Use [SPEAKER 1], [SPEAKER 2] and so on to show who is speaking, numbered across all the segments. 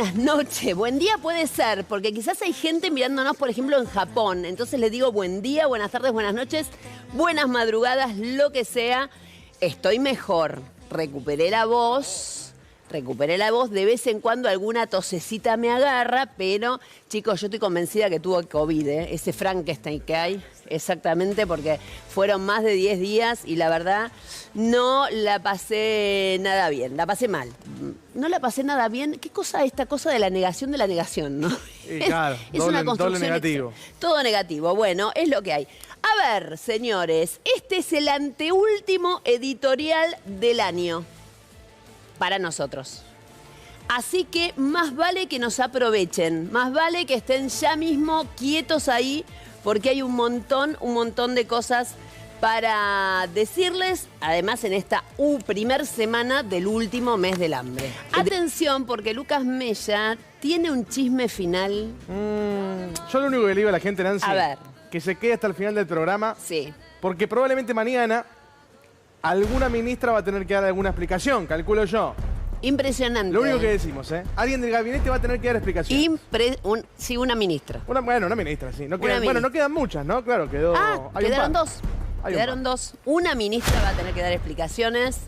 [SPEAKER 1] Buenas noches, buen día puede ser, porque quizás hay gente mirándonos, por ejemplo, en Japón. Entonces les digo buen día, buenas tardes, buenas noches, buenas madrugadas, lo que sea. Estoy mejor, recuperé la voz, de vez en cuando alguna tosecita me agarra, pero chicos, yo estoy convencida que tuvo COVID, ese Frankenstein que hay, exactamente, porque fueron más de 10 días y la verdad no la pasé nada bien, la pasé mal. No la pasé nada bien. ¿Qué cosa esta cosa de la negación, ¿no?
[SPEAKER 2] Claro,
[SPEAKER 1] es una construcción
[SPEAKER 2] doble negativo.
[SPEAKER 1] Todo negativo. Bueno, es lo que hay. A ver, señores, este es el anteúltimo editorial del año para nosotros. Así que más vale que nos aprovechen, más vale que estén ya mismo quietos ahí, porque hay un montón de cosas para decirles, además en esta primer semana del último mes del hambre. Atención, porque Lucas Mella tiene un chisme final.
[SPEAKER 2] Yo lo único que le digo a la gente, Nancy,
[SPEAKER 1] A ver.
[SPEAKER 2] que se quede hasta el final del programa,
[SPEAKER 1] Sí.
[SPEAKER 2] porque probablemente mañana alguna ministra va a tener que dar alguna explicación, calculo yo.
[SPEAKER 1] Impresionante.
[SPEAKER 2] Lo único que decimos, Alguien del gabinete va a tener que dar explicación.
[SPEAKER 1] Sí, una ministra.
[SPEAKER 2] Una ministra, sí. No
[SPEAKER 1] Una
[SPEAKER 2] quedan, bueno, no quedan muchas, ¿no? Claro, quedó... hay un
[SPEAKER 1] quedaron
[SPEAKER 2] par.
[SPEAKER 1] dos.
[SPEAKER 2] Hay un
[SPEAKER 1] Quedaron
[SPEAKER 2] par.
[SPEAKER 1] dos. Una ministra va a tener que dar explicaciones.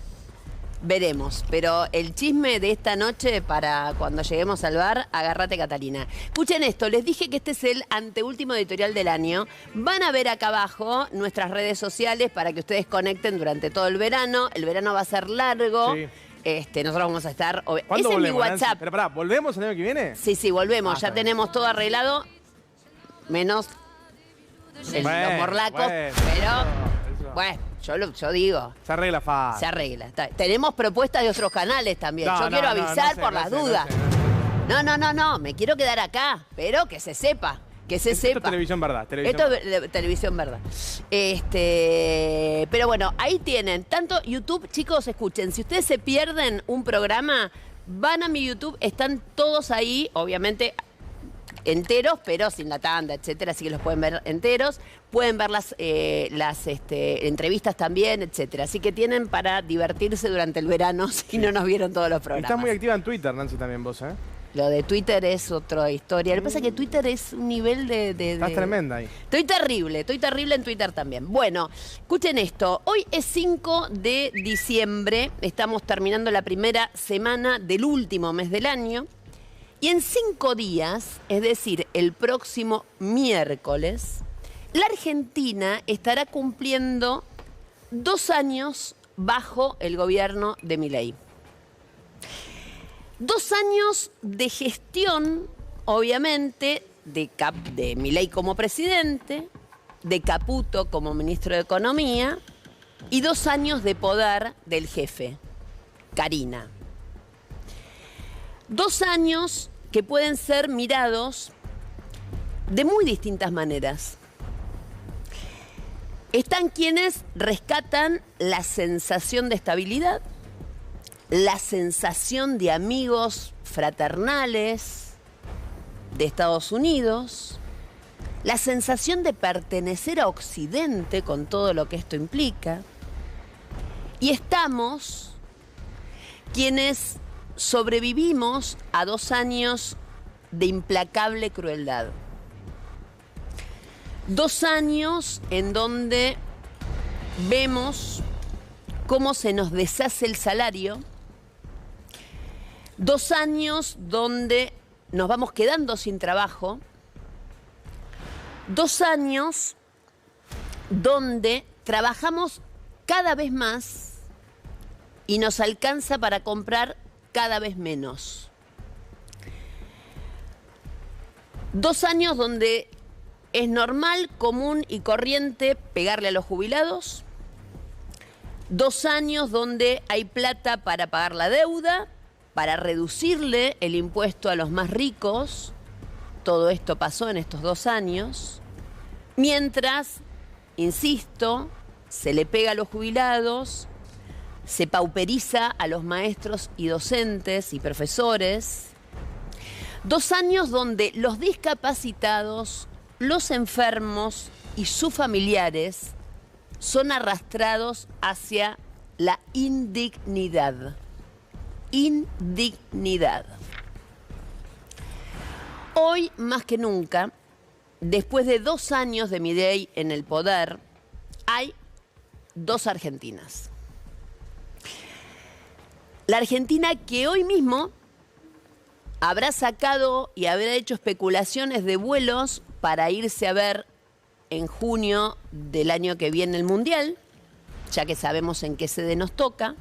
[SPEAKER 1] Veremos. Pero el chisme de esta noche, para cuando lleguemos al bar, agárrate, Catalina. Escuchen esto. Les dije que este es el anteúltimo editorial del año. Van a ver acá abajo nuestras redes sociales para que ustedes conecten durante todo el verano. El verano va a ser largo.
[SPEAKER 2] Sí.
[SPEAKER 1] Nosotros vamos a estar...
[SPEAKER 2] ¿Cuándo
[SPEAKER 1] Ese es mi
[SPEAKER 2] volvemos, Nancy?
[SPEAKER 1] WhatsApp.
[SPEAKER 2] Pero pará, ¿volvemos el año que viene?
[SPEAKER 1] Sí, volvemos. Ya
[SPEAKER 2] está
[SPEAKER 1] tenemos todo arreglado. Menos los morlacos. Bueno, yo digo.
[SPEAKER 2] Se arregla fácil.
[SPEAKER 1] Se arregla. Tenemos propuestas de otros canales también. Yo quiero avisar por las dudas. No. Me quiero quedar acá. Pero que se sepa. Esto
[SPEAKER 2] es televisión verdad.
[SPEAKER 1] Televisión verdad. Pero bueno, ahí tienen. Tanto YouTube, chicos, escuchen. Si ustedes se pierden un programa, van a mi YouTube. Están todos ahí, obviamente enteros, pero sin la tanda, etcétera. Así que los pueden ver enteros. Pueden ver las entrevistas también, etcétera. Así que tienen para divertirse durante el verano si no nos vieron todos los programas.
[SPEAKER 2] Estás muy activa en Twitter, Nancy, también vos,
[SPEAKER 1] Lo de Twitter es otra historia. Lo que pasa es que Twitter es un nivel de...
[SPEAKER 2] Estás tremenda ahí.
[SPEAKER 1] Estoy terrible en Twitter también. Bueno, escuchen esto. Hoy es 5 de diciembre. Estamos terminando la primera semana del último mes del año. Y en 5 días, es decir, el próximo miércoles, la Argentina estará cumpliendo 2 años bajo el gobierno de Milei. 2 años de gestión, obviamente, de Milei como presidente, de Caputo como ministro de Economía, y 2 años de poder del jefe, Carina. 2 años que pueden ser mirados de muy distintas maneras. Están quienes rescatan la sensación de estabilidad, la sensación de amigos fraternales de Estados Unidos, la sensación de pertenecer a Occidente con todo lo que esto implica. Y estamos quienes sobrevivimos a 2 años de implacable crueldad. 2 años en donde vemos cómo se nos deshace el salario. 2 años donde nos vamos quedando sin trabajo. 2 años donde trabajamos cada vez más y nos alcanza para comprar cada vez menos. 2 años donde es normal, común y corriente pegarle a los jubilados. 2 años donde hay plata para pagar la deuda, para reducirle el impuesto a los más ricos. Todo esto pasó en estos 2 años. Mientras, insisto, se le pega a los jubilados, se pauperiza a los maestros y docentes y profesores. 2 años donde los discapacitados, los enfermos y sus familiares son arrastrados hacia la indignidad. Indignidad. Hoy, más que nunca, después de 2 años de Milei en el poder, hay 2 Argentinas. La Argentina que hoy mismo habrá sacado y habrá hecho especulaciones de vuelos para irse a ver en junio del año que viene el Mundial, ya que sabemos en qué sede nos toca.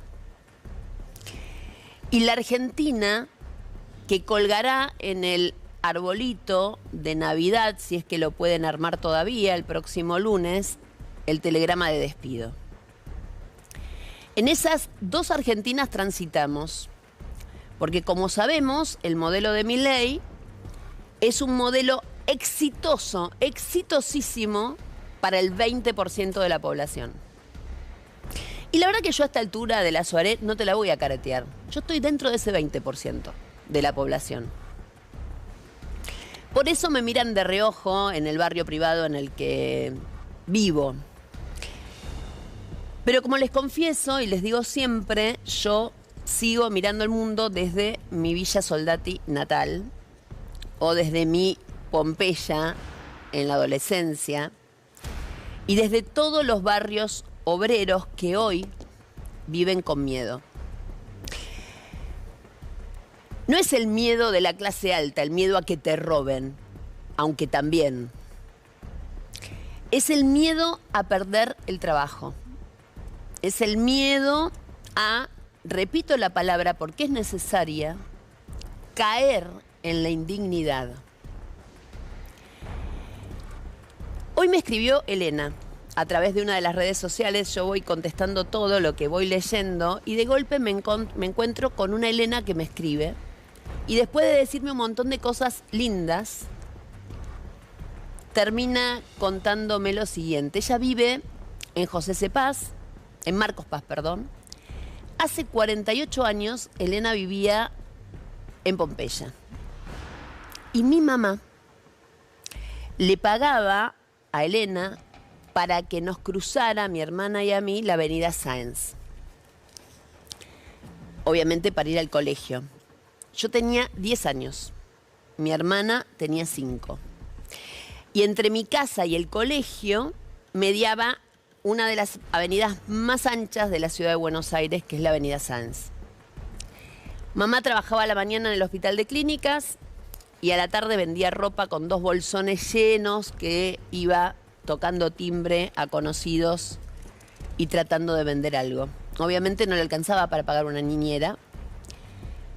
[SPEAKER 1] Y la Argentina que colgará en el arbolito de Navidad, si es que lo pueden armar todavía, el próximo lunes, el telegrama de despido. En esas 2 Argentinas transitamos, porque como sabemos, el modelo de Milei es un modelo exitoso, exitosísimo para el 20% de la población. Y la verdad que yo a esta altura de la Soirée no te la voy a caretear. Yo estoy dentro de ese 20% de la población. Por eso me miran de reojo en el barrio privado en el que vivo. Pero como les confieso y les digo siempre, yo sigo mirando el mundo desde mi Villa Soldati natal o desde mi Pompeya en la adolescencia y desde todos los barrios obreros que hoy viven con miedo. No es el miedo de la clase alta, el miedo a que te roben, aunque también. Es el miedo a perder el trabajo. Es el miedo a, repito la palabra porque es necesaria, caer en la indignidad. Hoy me escribió Elena a través de una de las redes sociales. Yo voy contestando todo lo que voy leyendo y de golpe me encuentro con una Elena que me escribe y después de decirme un montón de cosas lindas, termina contándome lo siguiente. Ella vive en José C. Paz, en Marcos Paz, perdón. Hace 48 años Elena vivía en Pompeya. Y mi mamá le pagaba a Elena para que nos cruzara, a mi hermana y a mí, la avenida Sáenz. Obviamente para ir al colegio. Yo tenía 10 años. Mi hermana tenía 5. Y entre mi casa y el colegio mediaba una de las avenidas más anchas de la ciudad de Buenos Aires, que es la avenida Sáenz. Mamá trabajaba a la mañana en el hospital de clínicas y a la tarde vendía ropa con 2 bolsones llenos que iba tocando timbre a conocidos y tratando de vender algo. Obviamente no le alcanzaba para pagar una niñera,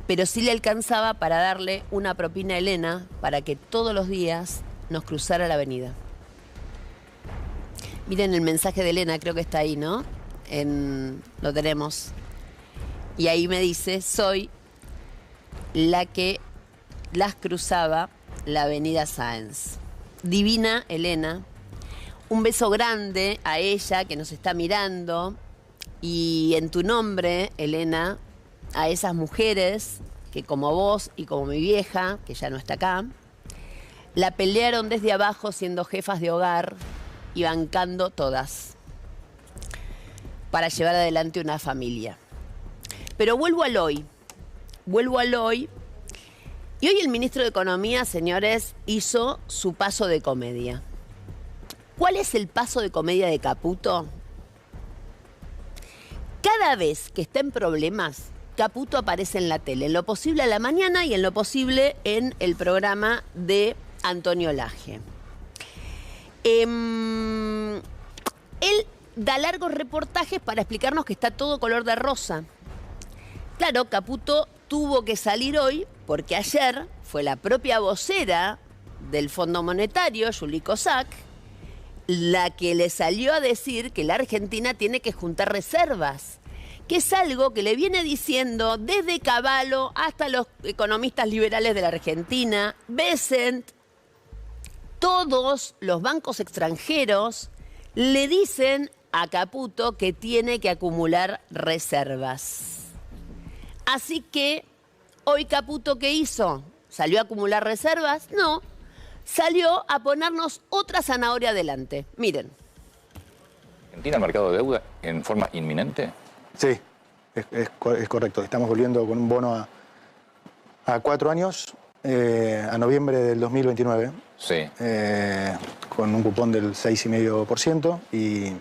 [SPEAKER 1] pero sí le alcanzaba para darle una propina a Elena para que todos los días nos cruzara la avenida. Miren el mensaje de Elena, creo que está ahí, ¿no? Lo tenemos. Y ahí me dice, soy la que las cruzaba la avenida Sáenz. Divina Elena. Un beso grande a ella que nos está mirando. Y en tu nombre, Elena, a esas mujeres que como vos y como mi vieja, que ya no está acá, la pelearon desde abajo siendo jefas de hogar y bancando todas para llevar adelante una familia. Pero vuelvo al hoy. Y hoy el ministro de Economía, señores, hizo su paso de comedia. ¿Cuál es el paso de comedia de Caputo? Cada vez que está en problemas, Caputo aparece en la tele, en lo posible a la mañana y en lo posible en el programa de Antonio Laje. Él da largos reportajes para explicarnos que está todo color de rosa. Claro, Caputo tuvo que salir hoy porque ayer fue la propia vocera del Fondo Monetario, Juli Kozak, la que le salió a decir que la Argentina tiene que juntar reservas, que es algo que le viene diciendo desde Cavallo hasta los economistas liberales de la Argentina, Bessent. Todos los bancos extranjeros le dicen a Caputo que tiene que acumular reservas. Así que, hoy Caputo, ¿qué hizo? ¿Salió a acumular reservas? No, salió a ponernos otra zanahoria adelante. Miren.
[SPEAKER 3] ¿Argentina mercado de deuda en forma inminente?
[SPEAKER 4] Sí, es correcto. Estamos volviendo con un bono a 4 años a noviembre del 2029.
[SPEAKER 3] Sí.
[SPEAKER 4] Con un cupón del 6,5%. Y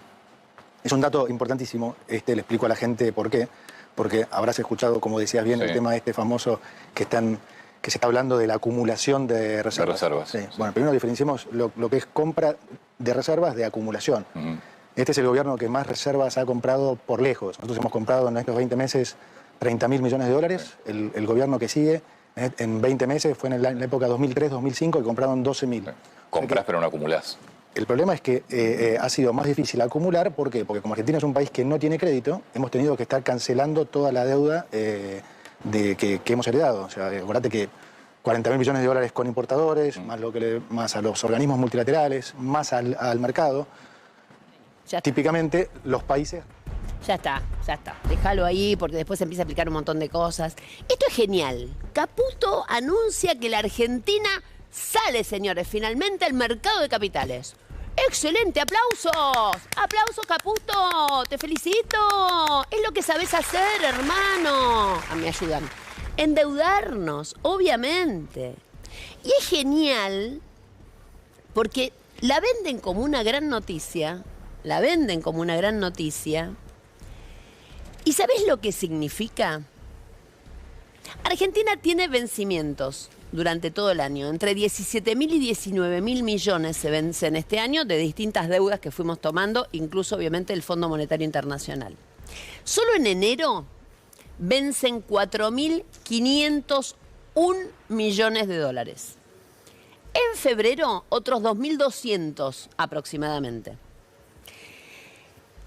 [SPEAKER 4] es un dato importantísimo. Le explico a la gente por qué. Porque habrás escuchado, como decías bien,
[SPEAKER 3] Sí.
[SPEAKER 4] el tema famoso que se está hablando de la acumulación de reservas.
[SPEAKER 3] De reservas.
[SPEAKER 4] Sí. Bueno, primero diferenciemos lo que es compra de reservas de acumulación.
[SPEAKER 3] Ujú.
[SPEAKER 4] Este es el gobierno que más reservas ha comprado por lejos. Nosotros hemos comprado en estos 20 meses 30.000 millones de dólares. El gobierno que sigue, en 20 meses, fue en la época 2003-2005, que compraron 12.000.
[SPEAKER 3] Comprás pero no acumulás.
[SPEAKER 4] El problema es que ha sido más difícil acumular. ¿Por qué? Porque como Argentina es un país que no tiene crédito, hemos tenido que estar cancelando toda la deuda que hemos heredado. O sea, acordate que 40.000 millones de dólares con importadores, más a los organismos multilaterales, más al mercado.
[SPEAKER 1] Ya está.
[SPEAKER 4] Típicamente, los países...
[SPEAKER 1] Ya está. Déjalo ahí porque después se empieza a aplicar un montón de cosas. Esto es genial. Caputo anuncia que la Argentina sale, señores, finalmente al mercado de capitales. ¡Excelente! ¡Aplausos! ¡Aplausos, Caputo! ¡Te felicito! Es lo que sabés hacer, hermano. Me ayudan. Endeudarnos, obviamente. Y es genial porque la venden como una gran noticia. ¿Y sabés lo que significa? Argentina tiene vencimientos durante todo el año. Entre 17.000 y 19.000 millones se vencen este año de distintas deudas que fuimos tomando, incluso obviamente el Fondo Monetario Internacional. Solo en enero vencen 4.501 millones de dólares. En febrero, otros 2.200 aproximadamente.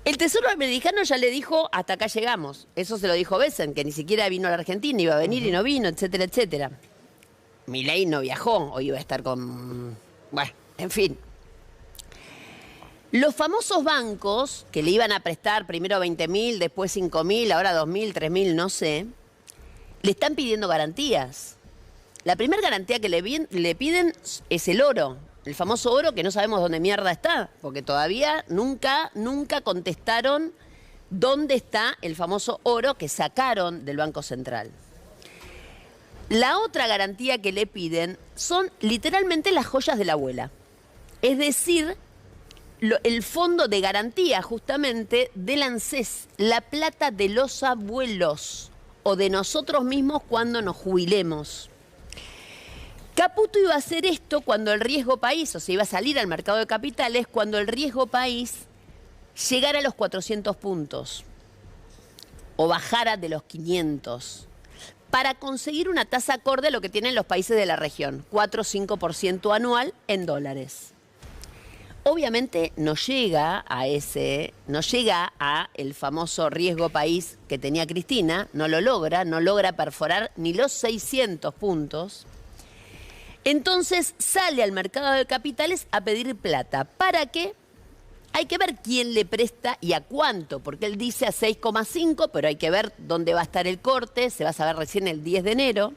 [SPEAKER 1] El Tesoro americano ya le dijo, hasta acá llegamos. Eso se lo dijo Besen, que ni siquiera vino a la Argentina, iba a venir y no vino, etcétera, etcétera. Milei no viajó, o iba a estar con... Bueno, en fin. Los famosos bancos, que le iban a prestar primero 20.000, después 5.000, ahora 2.000, 3.000, no sé, le están pidiendo garantías. La primera garantía que le piden es el oro. El famoso oro que no sabemos dónde mierda está, porque todavía nunca contestaron dónde está el famoso oro que sacaron del Banco Central. La otra garantía que le piden son literalmente las joyas de la abuela. Es decir, el fondo de garantía justamente del ANSES, la plata de los abuelos o de nosotros mismos cuando nos jubilemos. Caputo iba a hacer esto cuando el riesgo país, o sea, iba a salir al mercado de capitales cuando el riesgo país llegara a los 400 puntos o bajara de los 500 para conseguir una tasa acorde a lo que tienen los países de la región, 4 o 5% anual en dólares. Obviamente no llega a el famoso riesgo país que tenía Cristina, no logra perforar ni los 600 puntos. Entonces sale al mercado de capitales a pedir plata. ¿Para qué? Hay que ver quién le presta y a cuánto, porque él dice a 6,5, pero hay que ver dónde va a estar el corte, se va a saber recién el 10 de enero.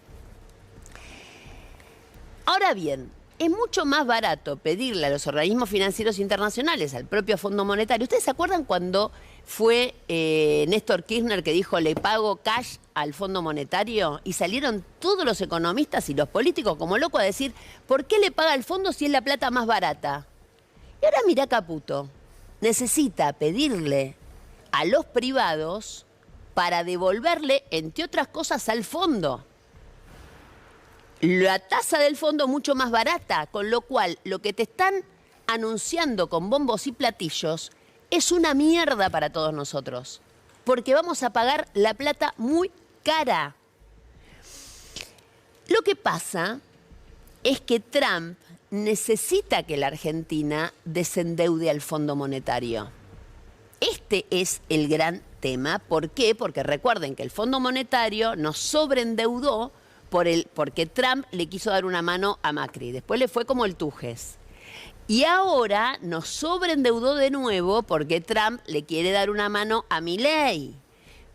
[SPEAKER 1] Ahora bien, es mucho más barato pedirle a los organismos financieros internacionales, al propio Fondo Monetario. ¿Ustedes se acuerdan cuando fue Néstor Kirchner que dijo le pago cash al Fondo Monetario? Y salieron todos los economistas y los políticos como locos a decir, ¿por qué le paga al fondo si es la plata más barata? Y ahora mirá Caputo, necesita pedirle a los privados para devolverle, entre otras cosas, al fondo. La tasa del fondo mucho más barata, con lo cual lo que te están anunciando con bombos y platillos es una mierda para todos nosotros, porque vamos a pagar la plata muy cara. Lo que pasa es que Trump necesita que la Argentina desendeude al Fondo Monetario. Este es el gran tema. ¿Por qué? Porque recuerden que el Fondo Monetario nos sobreendeudó porque Trump le quiso dar una mano a Macri. Después le fue como el Tujes. Y ahora nos sobreendeudó de nuevo porque Trump le quiere dar una mano a Milei.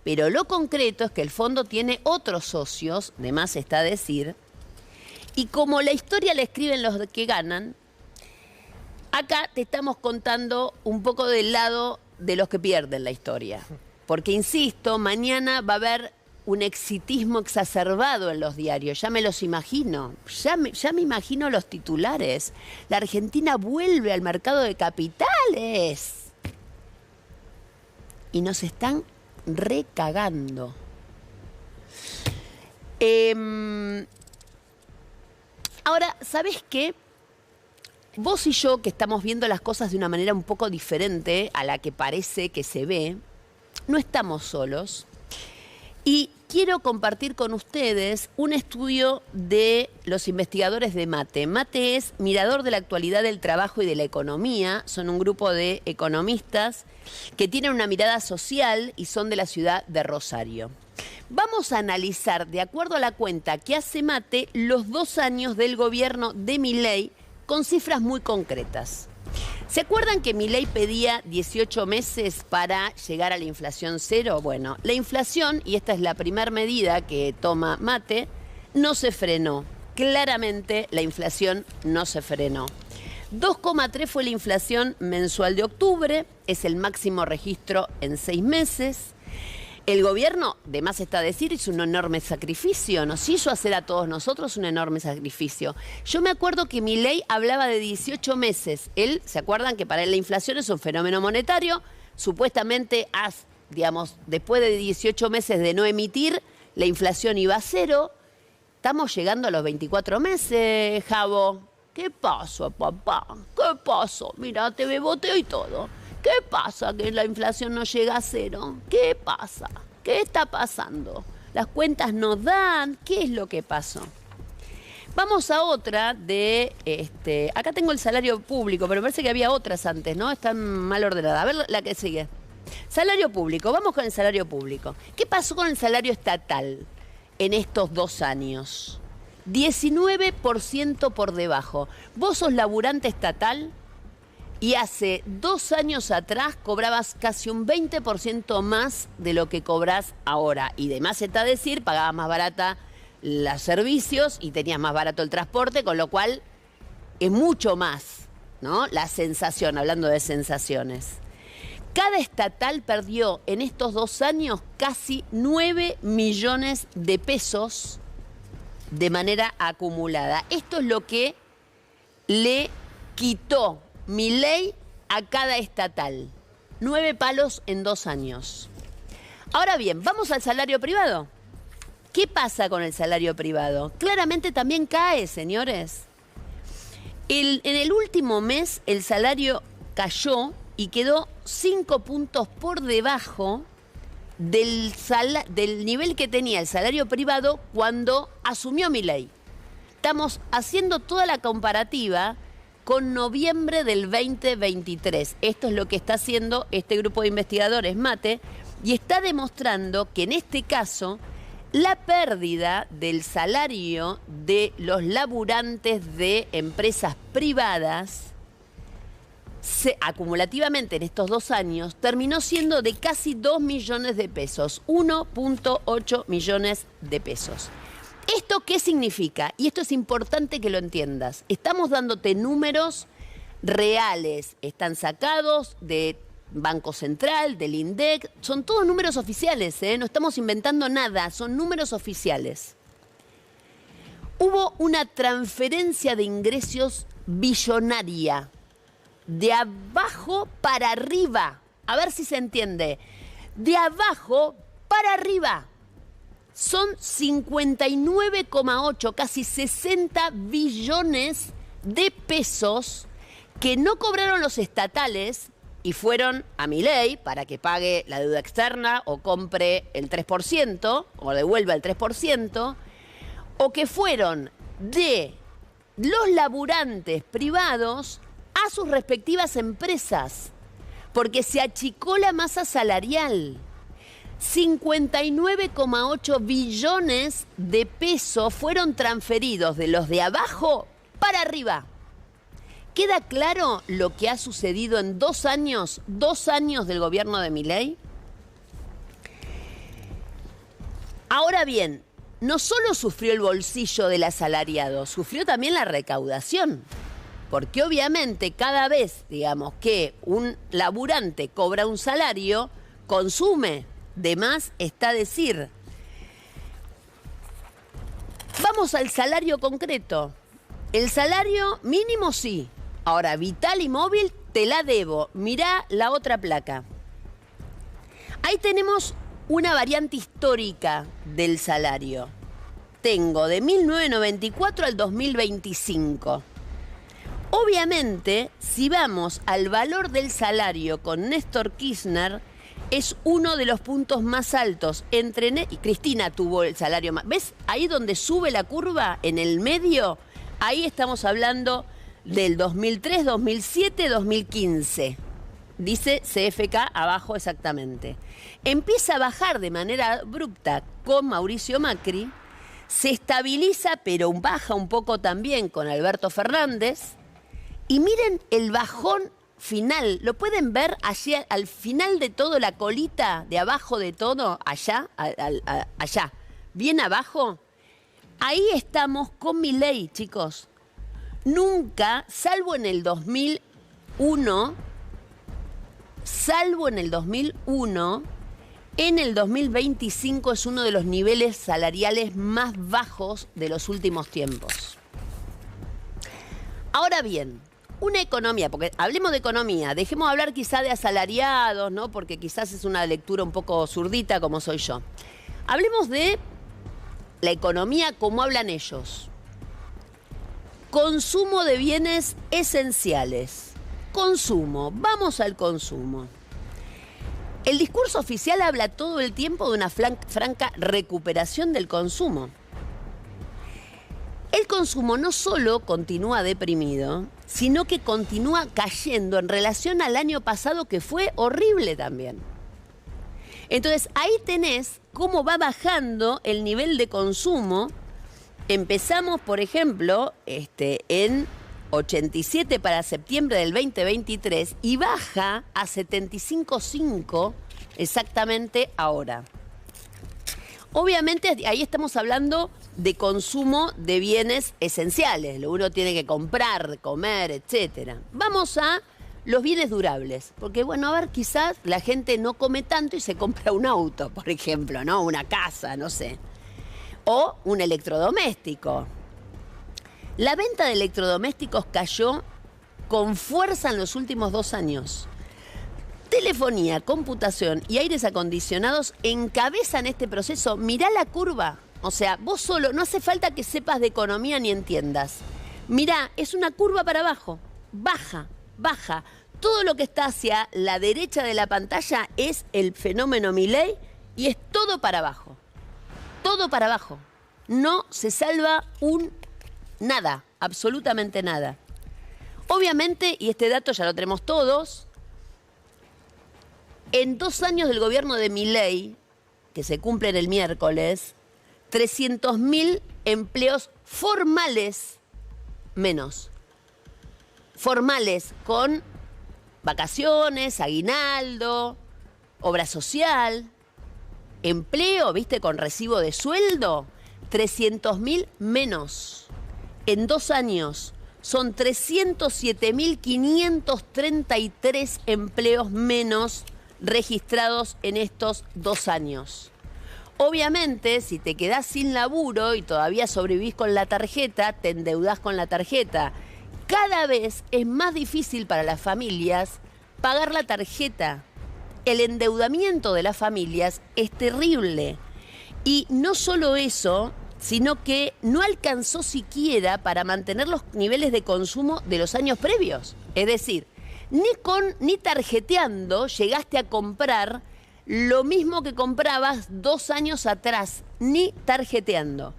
[SPEAKER 1] Pero lo concreto es que el fondo tiene otros socios, de más está decir, y como la historia la escriben los que ganan, acá te estamos contando un poco del lado de los que pierden la historia. Porque, insisto, mañana va a haber un exitismo exacerbado en los diarios, ya me los imagino, ya me imagino los titulares. La Argentina vuelve al mercado de capitales. Y nos están recagando. Ahora, ¿sabés qué? Vos y yo, que estamos viendo las cosas de una manera un poco diferente a la que parece que se ve, no estamos solos. Y quiero compartir con ustedes un estudio de los investigadores de MATE. MATE es Mirador de la Actualidad del Trabajo y de la Economía. Son un grupo de economistas que tienen una mirada social y son de la ciudad de Rosario. Vamos a analizar, de acuerdo a la cuenta que hace MATE, los 2 años del gobierno de Milei con cifras muy concretas. ¿Se acuerdan que Milei pedía 18 meses para llegar a la inflación cero? Bueno, la inflación, y esta es la primera medida que toma MATE, no se frenó. Claramente la inflación no se frenó. 2,3 fue la inflación mensual de octubre, es el máximo registro en 6 meses. El gobierno, de más está decir, hizo un enorme sacrificio, nos hizo hacer a todos nosotros un enorme sacrificio. Yo me acuerdo que Milei hablaba de 18 meses. Él, ¿se acuerdan que para él la inflación es un fenómeno monetario? Supuestamente, después de 18 meses de no emitir, la inflación iba a cero. Estamos llegando a los 24 meses, Javo. ¿Qué pasó, papá? ¿Qué pasó? Mira, te beboteo y todo. ¿Qué pasa que la inflación no llega a cero? ¿Qué pasa? ¿Qué está pasando? Las cuentas no dan. ¿Qué es lo que pasó? Vamos a otra de... acá tengo el salario público, pero me parece que había otras antes, ¿no? Están mal ordenadas. A ver la que sigue. Salario público. Vamos con el salario público. ¿Qué pasó con el salario estatal en estos 2 años? 19% por debajo. ¿Vos sos laburante estatal? Y hace 2 años atrás cobrabas casi un 20% más de lo que cobrás ahora. Y de más está decir, pagabas más barata los servicios y tenías más barato el transporte, con lo cual es mucho más, ¿no? La sensación, hablando de sensaciones. Cada estatal perdió en estos 2 años casi 9 millones de pesos de manera acumulada. Esto es lo que le quitó Milei a cada estatal. 9 palos en 2 años. Ahora bien, vamos al salario privado. ¿Qué pasa con el salario privado? Claramente también cae, señores. En el último mes el salario cayó y quedó 5 puntos por debajo del nivel que tenía el salario privado cuando asumió Milei. Estamos haciendo toda la comparativa con noviembre del 2023. Esto es lo que está haciendo este grupo de investigadores MATE y está demostrando que en este caso la pérdida del salario de los laburantes de empresas privadas acumulativamente en estos 2 años terminó siendo de casi 2 millones de pesos, 1.8 millones de pesos. ¿Esto qué significa? Y esto es importante que lo entiendas. Estamos dándote números reales. Están sacados de Banco Central, del INDEC. Son todos números oficiales, ¿eh? No estamos inventando nada. Son números oficiales. Hubo una transferencia de ingresos billonaria. De abajo para arriba. A ver si se entiende. De abajo para arriba. Son 59,8, casi 60 billones de pesos que no cobraron los estatales y fueron a Milei para que pague la deuda externa o compre el 3% o devuelva el 3%, o que fueron de los laburantes privados a sus respectivas empresas, porque se achicó la masa salarial. 59,8 billones de pesos fueron transferidos de los de abajo para arriba. ¿Queda claro lo que ha sucedido en 2 años, 2 años del gobierno de Milei? Ahora bien, no solo sufrió el bolsillo del asalariado, sufrió también la recaudación. Porque obviamente cada vez, que un laburante cobra un salario, consume. De más está decir. Vamos al salario concreto. El salario mínimo sí. Ahora, vital y móvil te la debo. Mirá la otra placa. Ahí tenemos una variante histórica del salario. Tengo de 1994 al 2025. Obviamente, si vamos al valor del salario con Néstor Kirchner, es uno de los puntos más altos. Y Cristina tuvo el salario más. ¿Ves? Ahí donde sube la curva, en el medio, ahí estamos hablando del 2003, 2007, 2015. Dice CFK abajo exactamente. Empieza a bajar de manera abrupta con Mauricio Macri, se estabiliza, pero baja un poco también con Alberto Fernández. Y miren el bajón final, ¿lo pueden ver allí al final de todo, la colita de abajo de todo, allá, allá, bien abajo? Ahí estamos con Milei, chicos. Nunca, salvo en el 2001, en el 2025 es uno de los niveles salariales más bajos de los últimos tiempos. Ahora bien, una economía, porque hablemos de economía, dejemos de hablar quizá de asalariados, ¿no? Porque quizás es una lectura un poco zurdita como soy yo. Hablemos de la economía como hablan ellos. Consumo de bienes esenciales. Consumo, vamos al consumo. El discurso oficial habla todo el tiempo de una franca recuperación del consumo. El consumo no solo continúa deprimido, sino que continúa cayendo en relación al año pasado, que fue horrible también. Entonces, ahí tenés cómo va bajando el nivel de consumo. Empezamos, por ejemplo, en 87 para septiembre del 2023 y baja a 75,5 exactamente ahora. Obviamente ahí estamos hablando de consumo de bienes esenciales, lo uno tiene que comprar, comer, etcétera. Vamos a los bienes durables, porque bueno, a ver, quizás la gente no come tanto y se compra un auto, por ejemplo, ¿no? Una casa, no sé. O un electrodoméstico. La venta de electrodomésticos cayó con fuerza en los últimos 2 años. Telefonía, computación y aires acondicionados encabezan este proceso. Mirá la curva. O sea, vos solo, no hace falta que sepas de economía ni entiendas. Mirá, es una curva para abajo. Baja, baja. Todo lo que está hacia la derecha de la pantalla es el fenómeno Milei y es todo para abajo. Todo para abajo. No se salva nada, absolutamente nada. Obviamente, y este dato ya lo tenemos todos, en 2 años del gobierno de Milei, que se cumplen el miércoles, 300.000 empleos formales menos. Formales, con vacaciones, aguinaldo, obra social, empleo, ¿viste? Con recibo de sueldo, 300.000 menos. En 2 años son 307.533 empleos menos registrados en estos 2 años. Obviamente, si te quedás sin laburo y todavía sobrevivís con la tarjeta, te endeudás con la tarjeta. Cada vez es más difícil para las familias pagar la tarjeta. El endeudamiento de las familias es terrible. Y no solo eso, sino que no alcanzó siquiera para mantener los niveles de consumo de los años previos. Es decir, ni tarjeteando llegaste a comprar lo mismo que comprabas 2 años atrás, ni tarjeteando.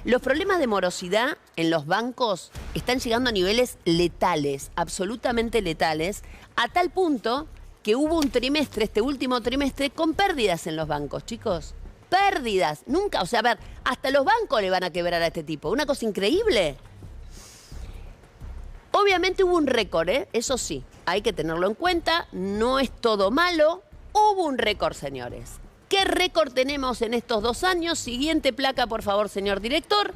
[SPEAKER 1] Los problemas de morosidad en los bancos están llegando a niveles letales, absolutamente letales, a tal punto que hubo un trimestre, este último trimestre, con pérdidas en los bancos, chicos. Pérdidas, nunca, o sea, a ver, hasta los bancos le van a quebrar a este tipo. Una cosa increíble. Obviamente hubo un récord, eso sí, hay que tenerlo en cuenta, no es todo malo. Hubo un récord, señores. ¿Qué récord tenemos en estos 2 años? Siguiente placa, por favor, señor director.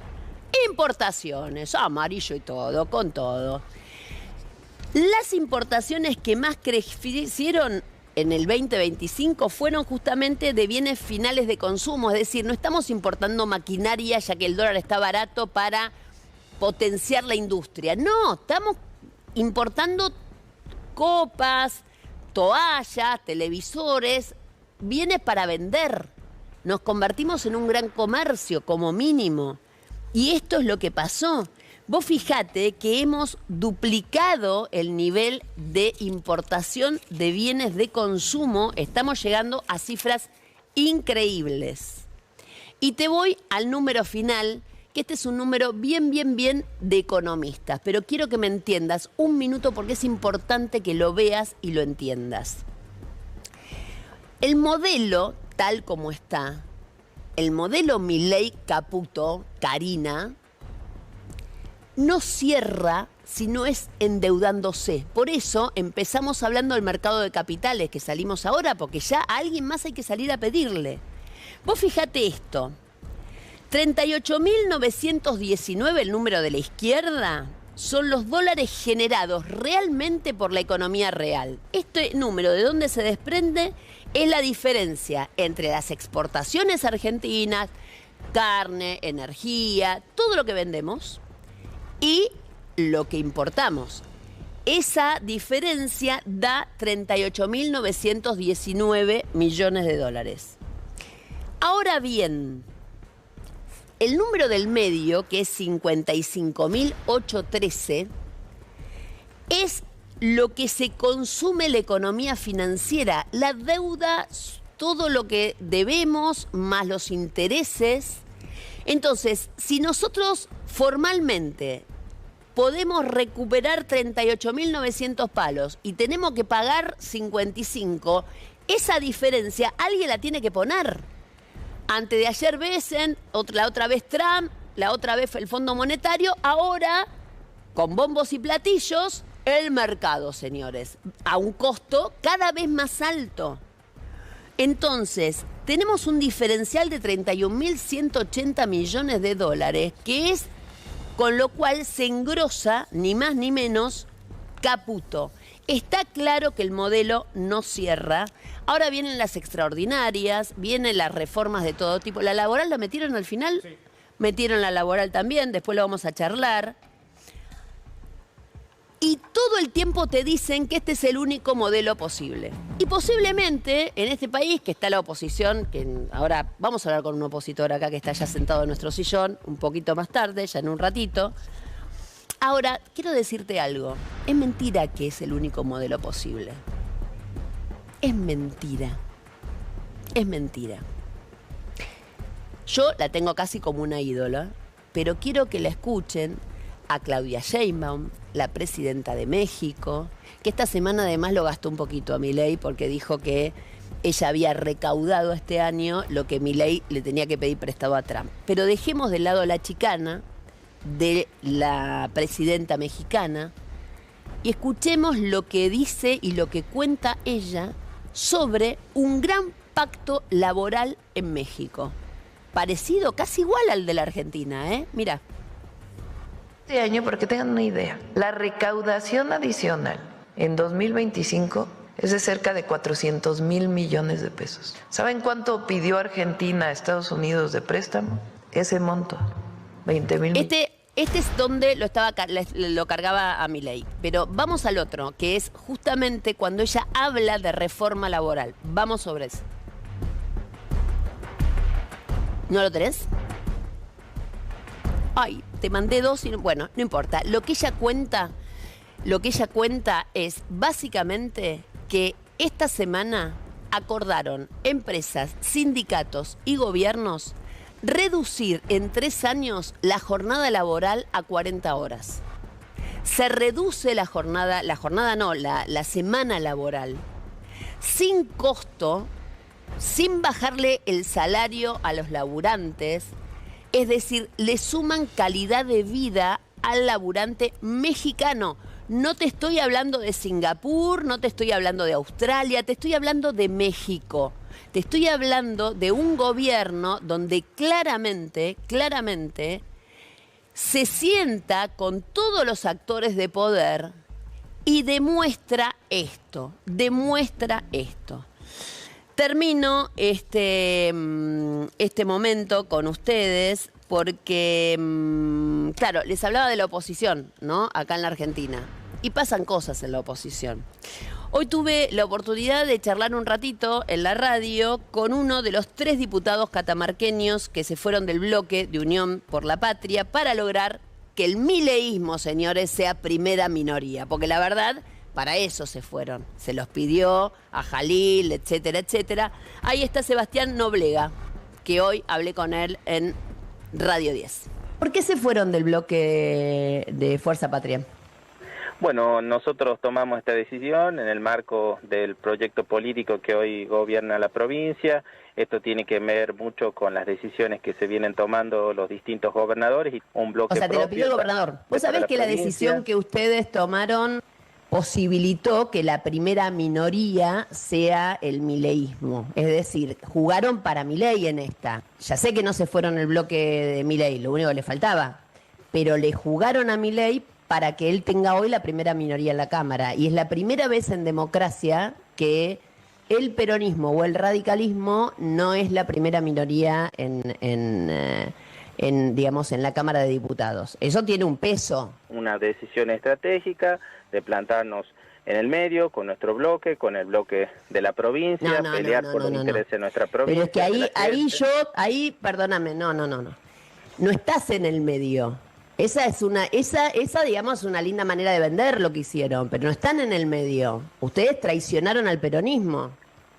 [SPEAKER 1] Importaciones, amarillo y todo, con todo. Las importaciones que más crecieron en el 2025 fueron justamente de bienes finales de consumo, es decir, no estamos importando maquinaria ya que el dólar está barato para potenciar la industria. No, estamos importando copas, toallas, televisores, bienes para vender. Nos convertimos en un gran comercio como mínimo. Y esto es lo que pasó. Vos fijate que hemos duplicado el nivel de importación de bienes de consumo. Estamos llegando a cifras increíbles. Y te voy al número final, que este es un número bien de economistas. Pero quiero que me entiendas un minuto porque es importante que lo veas y lo entiendas. El modelo, tal como está, el modelo Milei-Caputo, Karina, no cierra si no es endeudándose. Por eso empezamos hablando del mercado de capitales, que salimos ahora, porque ya a alguien más hay que salir a pedirle. Vos fijate esto, 38.919, el número de la izquierda, son los dólares generados realmente por la economía real. Este número, ¿de dónde se desprende? Es la diferencia entre las exportaciones argentinas, carne, energía, todo lo que vendemos, y lo que importamos. Esa diferencia da 38.919 millones de dólares. Ahora bien, el número del medio, que es 55.813, es lo que se consume la economía financiera, la deuda, todo lo que debemos, más los intereses. Entonces, si nosotros formalmente podemos recuperar 38.900 palos y tenemos que pagar 55, esa diferencia alguien la tiene que poner. Antes de ayer Besen, la otra vez Trump, la otra vez el Fondo Monetario, ahora, con bombos y platillos, el mercado, señores, a un costo cada vez más alto. Entonces, tenemos un diferencial de 31.180 millones de dólares, que es con lo cual se engrosa, ni más ni menos, Caputo. Está claro que el modelo no cierra. Ahora vienen las extraordinarias, vienen las reformas de todo tipo. ¿La laboral la metieron al final? Sí. Metieron la laboral también, después lo vamos a charlar. Y todo el tiempo te dicen que este es el único modelo posible. Y posiblemente en este país, que está la oposición, que ahora vamos a hablar con un opositor acá que está ya sentado en nuestro sillón, un poquito más tarde, ya en un ratito. Ahora, quiero decirte algo. Es mentira que es el único modelo posible. Es mentira. Es mentira. Yo la tengo casi como una ídola, pero quiero que la escuchen a Claudia Sheinbaum, la presidenta de México, que esta semana además lo gastó un poquito a Milei porque dijo que ella había recaudado este año lo que Milei le tenía que pedir prestado a Trump. Pero dejemos de lado la chicana de la presidenta mexicana y escuchemos lo que dice y lo que cuenta ella sobre un gran pacto laboral en México. Parecido, casi igual al de la Argentina, ¿eh? Mira.
[SPEAKER 5] Este año, para que tengan una idea, la recaudación adicional en 2025 es de cerca de 400,000 millones de pesos. ¿Saben cuánto pidió Argentina a Estados Unidos de préstamo? Ese monto, 20,000 millones.
[SPEAKER 1] Este es donde lo cargaba a Milei. Pero vamos al otro, que es justamente cuando ella habla de reforma laboral. Vamos sobre eso. ¿No lo tenés? Ay, te mandé dos y bueno, no importa. Lo que ella cuenta es básicamente que esta semana acordaron empresas, sindicatos y gobiernos reducir en 3 años la jornada laboral a 40 horas. Se reduce la semana laboral sin costo, sin bajarle el salario a los laburantes. Es decir, le suman calidad de vida al laburante mexicano. No te estoy hablando de Singapur, no te estoy hablando de Australia, te estoy hablando de México. Te estoy hablando de un gobierno donde claramente se sienta con todos los actores de poder Y demuestra esto. Termino este momento con ustedes porque, claro, les hablaba de la oposición, ¿no? Acá en la Argentina. Y pasan cosas en la oposición. Hoy tuve la oportunidad de charlar un ratito en la radio con uno de los 3 diputados catamarqueños que se fueron del bloque de Unión por la Patria para lograr que el mileísmo, señores, sea primera minoría. Porque la verdad, para eso se fueron. Se los pidió a Jalil, etcétera, etcétera. Ahí está Sebastián Noblega, que hoy hablé con él en Radio 10. ¿Por qué se fueron del bloque de Fuerza Patria?
[SPEAKER 6] Bueno, nosotros tomamos esta decisión en el marco del proyecto político que hoy gobierna la provincia. Esto tiene que ver mucho con las decisiones que se vienen tomando los distintos gobernadores y un bloque propio.
[SPEAKER 1] O sea, te lo pidió el gobernador. ¿Vos sabés que la decisión que ustedes tomaron posibilitó que la primera minoría sea el mileísmo? Es decir, jugaron para Milei en esta. Ya sé que no se fueron el bloque de Milei, lo único que le faltaba, pero le jugaron a Milei para que él tenga hoy la primera minoría en la Cámara. Y es la primera vez en democracia que el peronismo o el radicalismo no es la primera minoría digamos, en la Cámara de Diputados. Eso tiene un peso. Una decisión estratégica de plantarnos en el medio con nuestro bloque, con el bloque de la provincia, pelear por los intereses de nuestra provincia. Pero es que ahí, perdóname, no estás en el medio. Esa digamos, una linda manera de vender lo que hicieron, pero no están en el medio. Ustedes traicionaron al peronismo.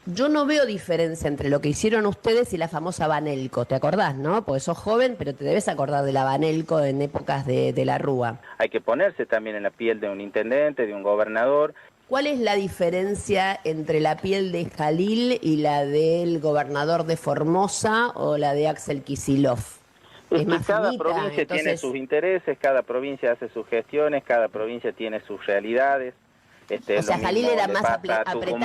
[SPEAKER 1] Yo no veo diferencia entre lo que hicieron ustedes y la famosa Banelco. ¿Te acordás, no? Porque sos joven, pero te debes acordar de la Banelco en épocas de la Rúa. Hay que ponerse también en la piel de un intendente, de un gobernador. ¿Cuál es la diferencia entre la piel de Jalil y la del gobernador de Formosa o la de Axel Kicillof? Es más
[SPEAKER 6] cada
[SPEAKER 1] finita,
[SPEAKER 6] provincia tiene sus intereses, cada provincia hace sus gestiones, cada provincia tiene sus realidades.
[SPEAKER 1] O sea, Jalil era más apretable.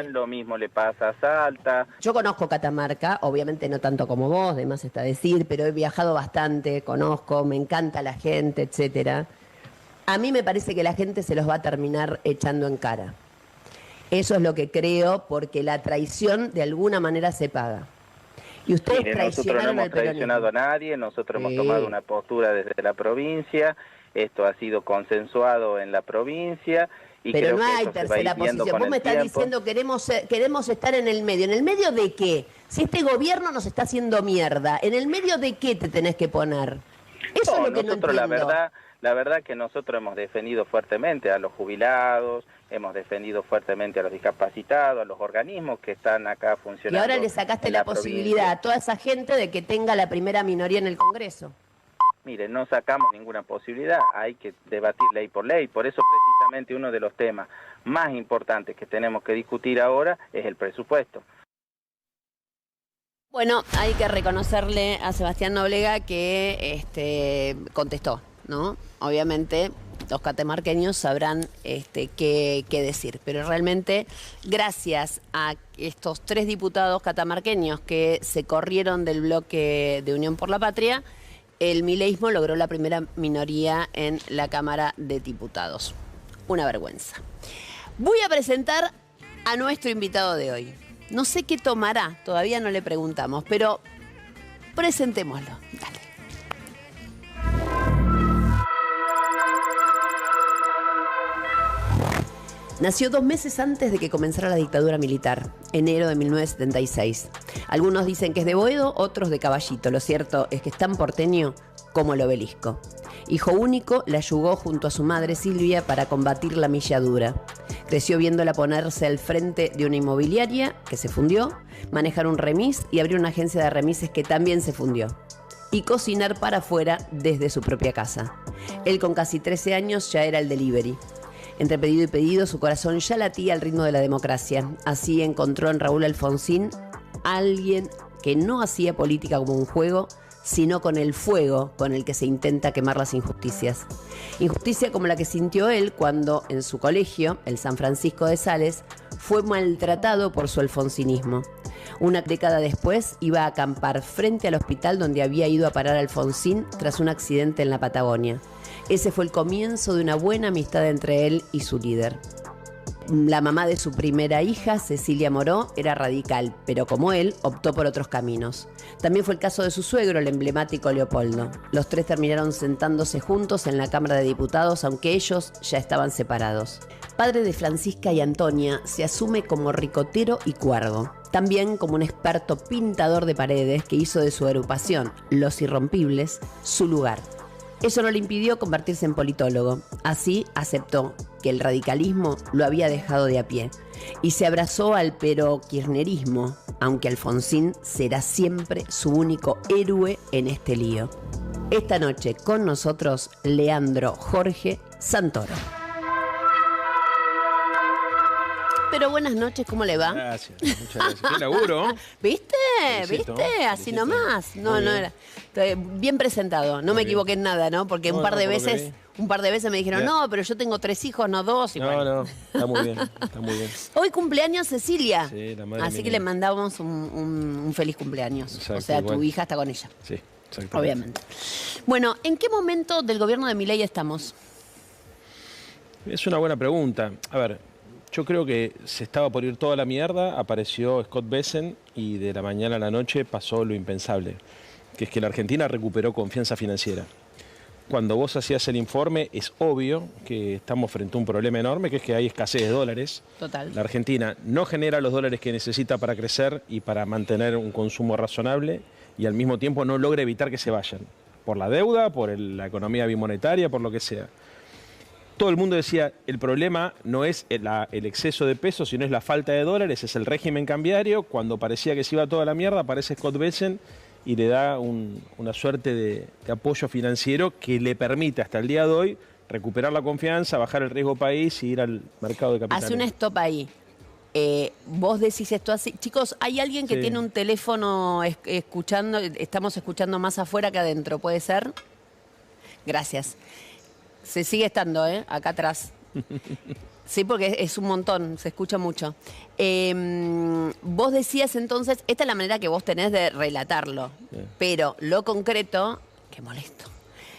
[SPEAKER 6] Lo mismo le pasa a Salta.
[SPEAKER 1] Yo conozco Catamarca, obviamente no tanto como vos, de más está decir, pero he viajado bastante, conozco, me encanta la gente, etcétera. A mí me parece que la gente se los va a terminar echando en cara. Eso es lo que creo, porque la traición de alguna manera se paga. Y ustedes
[SPEAKER 6] nosotros no hemos traicionado a nadie, nosotros hemos tomado una postura desde la provincia, esto ha sido consensuado en la provincia. Y
[SPEAKER 1] pero no hay tercera posición. Vos me estás diciendo queremos estar en el medio. ¿En el medio de qué? Si este gobierno nos está haciendo mierda, ¿en el medio de qué te tenés que poner? Eso es lo que
[SPEAKER 6] nosotros
[SPEAKER 1] no entiendo.
[SPEAKER 6] La verdad que nosotros hemos defendido fuertemente a los jubilados, hemos defendido fuertemente a los discapacitados, a los organismos que están acá funcionando.
[SPEAKER 1] Y ahora le sacaste la posibilidad a toda esa gente de que tenga la primera minoría en el Congreso.
[SPEAKER 6] Mire, no sacamos ninguna posibilidad, hay que debatir ley por ley, por eso precisamente uno de los temas más importantes que tenemos que discutir ahora es el presupuesto.
[SPEAKER 1] Bueno, hay que reconocerle a Sebastián Noblega que contestó, ¿no? Obviamente los catamarqueños sabrán qué decir, pero realmente gracias a estos 3 diputados catamarqueños que se corrieron del bloque de Unión por la Patria, el mileísmo logró la primera minoría en la Cámara de Diputados. Una vergüenza. Voy a presentar a nuestro invitado de hoy. No sé qué tomará, todavía no le preguntamos, pero presentémoslo. Dale. Nació 2 meses antes de que comenzara la dictadura militar, enero de 1976. Algunos dicen que es de Boedo, otros de Caballito. Lo cierto es que es tan porteño como el Obelisco. Hijo único, la ayudó junto a su madre Silvia para combatir la milladura. Creció viéndola ponerse al frente de una inmobiliaria que se fundió, manejar un remis y abrir una agencia de remises que también se fundió. Y cocinar para afuera desde su propia casa. Él con casi 13 años ya era el delivery. Entre pedido y pedido, su corazón ya latía al ritmo de la democracia. Así encontró en Raúl Alfonsín a alguien que no hacía política como un juego, sino con el fuego con el que se intenta quemar las injusticias. Injusticia como la que sintió él cuando, en su colegio, el San Francisco de Sales, fue maltratado por su alfonsinismo. Una década después, iba a acampar frente al hospital donde había ido a parar Alfonsín tras un accidente en la Patagonia. Ese fue el comienzo de una buena amistad entre él y su líder. La mamá de su primera hija, Cecilia Moró, era radical, pero como él, optó por otros caminos. También fue el caso de su suegro, el emblemático Leopoldo. Los tres terminaron sentándose juntos en la Cámara de Diputados, aunque ellos ya estaban separados. Padre de Francisca y Antonia, se asume como ricotero y cuervo. También como un experto pintador de paredes que hizo de su agrupación, Los Irrompibles, su lugar. Eso no le impidió convertirse en politólogo. Así aceptó que el radicalismo lo había dejado de a pie y se abrazó al pero-kirchnerismo, aunque Alfonsín será siempre su único héroe en este lío. Esta noche con nosotros, Leandro Jorge Santoro. Pero buenas noches, ¿cómo le va?
[SPEAKER 7] Gracias, muchas gracias. Qué laburo.
[SPEAKER 1] ¿Viste?
[SPEAKER 7] Felicito,
[SPEAKER 1] ¿Viste? Así
[SPEAKER 7] felicito.
[SPEAKER 1] nomás. No,
[SPEAKER 7] Muy
[SPEAKER 1] no
[SPEAKER 7] bien.
[SPEAKER 1] era. Bien presentado. No me equivoqué en nada, ¿no? Porque
[SPEAKER 7] No,
[SPEAKER 1] un par de
[SPEAKER 7] no, por lo que
[SPEAKER 1] veces me dijeron,
[SPEAKER 7] Bien.
[SPEAKER 1] no, pero yo tengo 3 hijos, no 2. Y
[SPEAKER 7] No,
[SPEAKER 1] bueno.
[SPEAKER 7] no, está muy bien, está muy bien.
[SPEAKER 1] Hoy cumpleaños Cecilia.
[SPEAKER 7] Sí, la madre
[SPEAKER 1] Así que
[SPEAKER 7] mía.
[SPEAKER 1] le mandamos un feliz cumpleaños.
[SPEAKER 7] Exacto,
[SPEAKER 1] o sea,
[SPEAKER 7] igual.
[SPEAKER 1] tu hija está con ella.
[SPEAKER 7] Sí, exactamente.
[SPEAKER 1] Obviamente. Bueno, ¿en qué momento del gobierno de Milei estamos?
[SPEAKER 7] Es una buena pregunta. A ver, yo creo que se estaba por ir toda la mierda, apareció Scott Bessent y de la mañana a la noche pasó lo impensable, que es que la Argentina recuperó confianza financiera. Cuando vos hacías el informe, es obvio que estamos frente a un problema enorme, que es que hay escasez de dólares.
[SPEAKER 1] Total.
[SPEAKER 7] La Argentina no genera los dólares que necesita para crecer y para mantener un consumo razonable y al mismo tiempo no logra evitar que se vayan. Por la deuda, por la economía bimonetaria, por lo que sea. Todo el mundo decía, el problema no es el exceso de pesos, sino es la falta de dólares, es el régimen cambiario. Cuando parecía que se iba toda la mierda, aparece Scott Bessent y le da una suerte de apoyo financiero que le permite hasta el día de hoy recuperar la confianza, bajar el riesgo país y ir al mercado de capitales.
[SPEAKER 1] Hace un stop ahí. Vos decís esto así. Chicos, hay alguien que
[SPEAKER 7] Sí.
[SPEAKER 1] tiene un teléfono escuchando, estamos escuchando más afuera que adentro, ¿puede ser? Gracias. Se sigue estando, acá atrás. Sí, porque es un montón, se escucha mucho. Vos decías entonces, esta es la manera que vos tenés de relatarlo, pero lo concreto, qué molesto,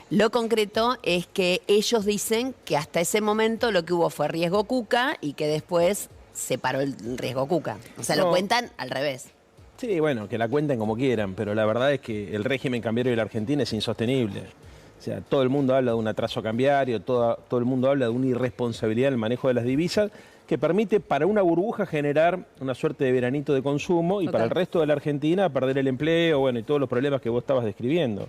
[SPEAKER 1] lo concreto es que ellos dicen que hasta ese momento lo que hubo fue riesgo Cuca y que después se paró el riesgo Cuca. O sea, lo
[SPEAKER 7] No.
[SPEAKER 1] cuentan al revés.
[SPEAKER 7] Sí, bueno, que la cuenten como quieran, pero la verdad es que el régimen cambiario de la Argentina es insostenible. O sea, todo el mundo habla de un atraso cambiario, todo el mundo habla de una irresponsabilidad en el manejo de las divisas que permite para una burbuja generar una suerte de veranito de consumo y
[SPEAKER 1] Total.
[SPEAKER 7] para el resto de la Argentina perder el empleo, bueno, y todos los problemas que vos estabas describiendo.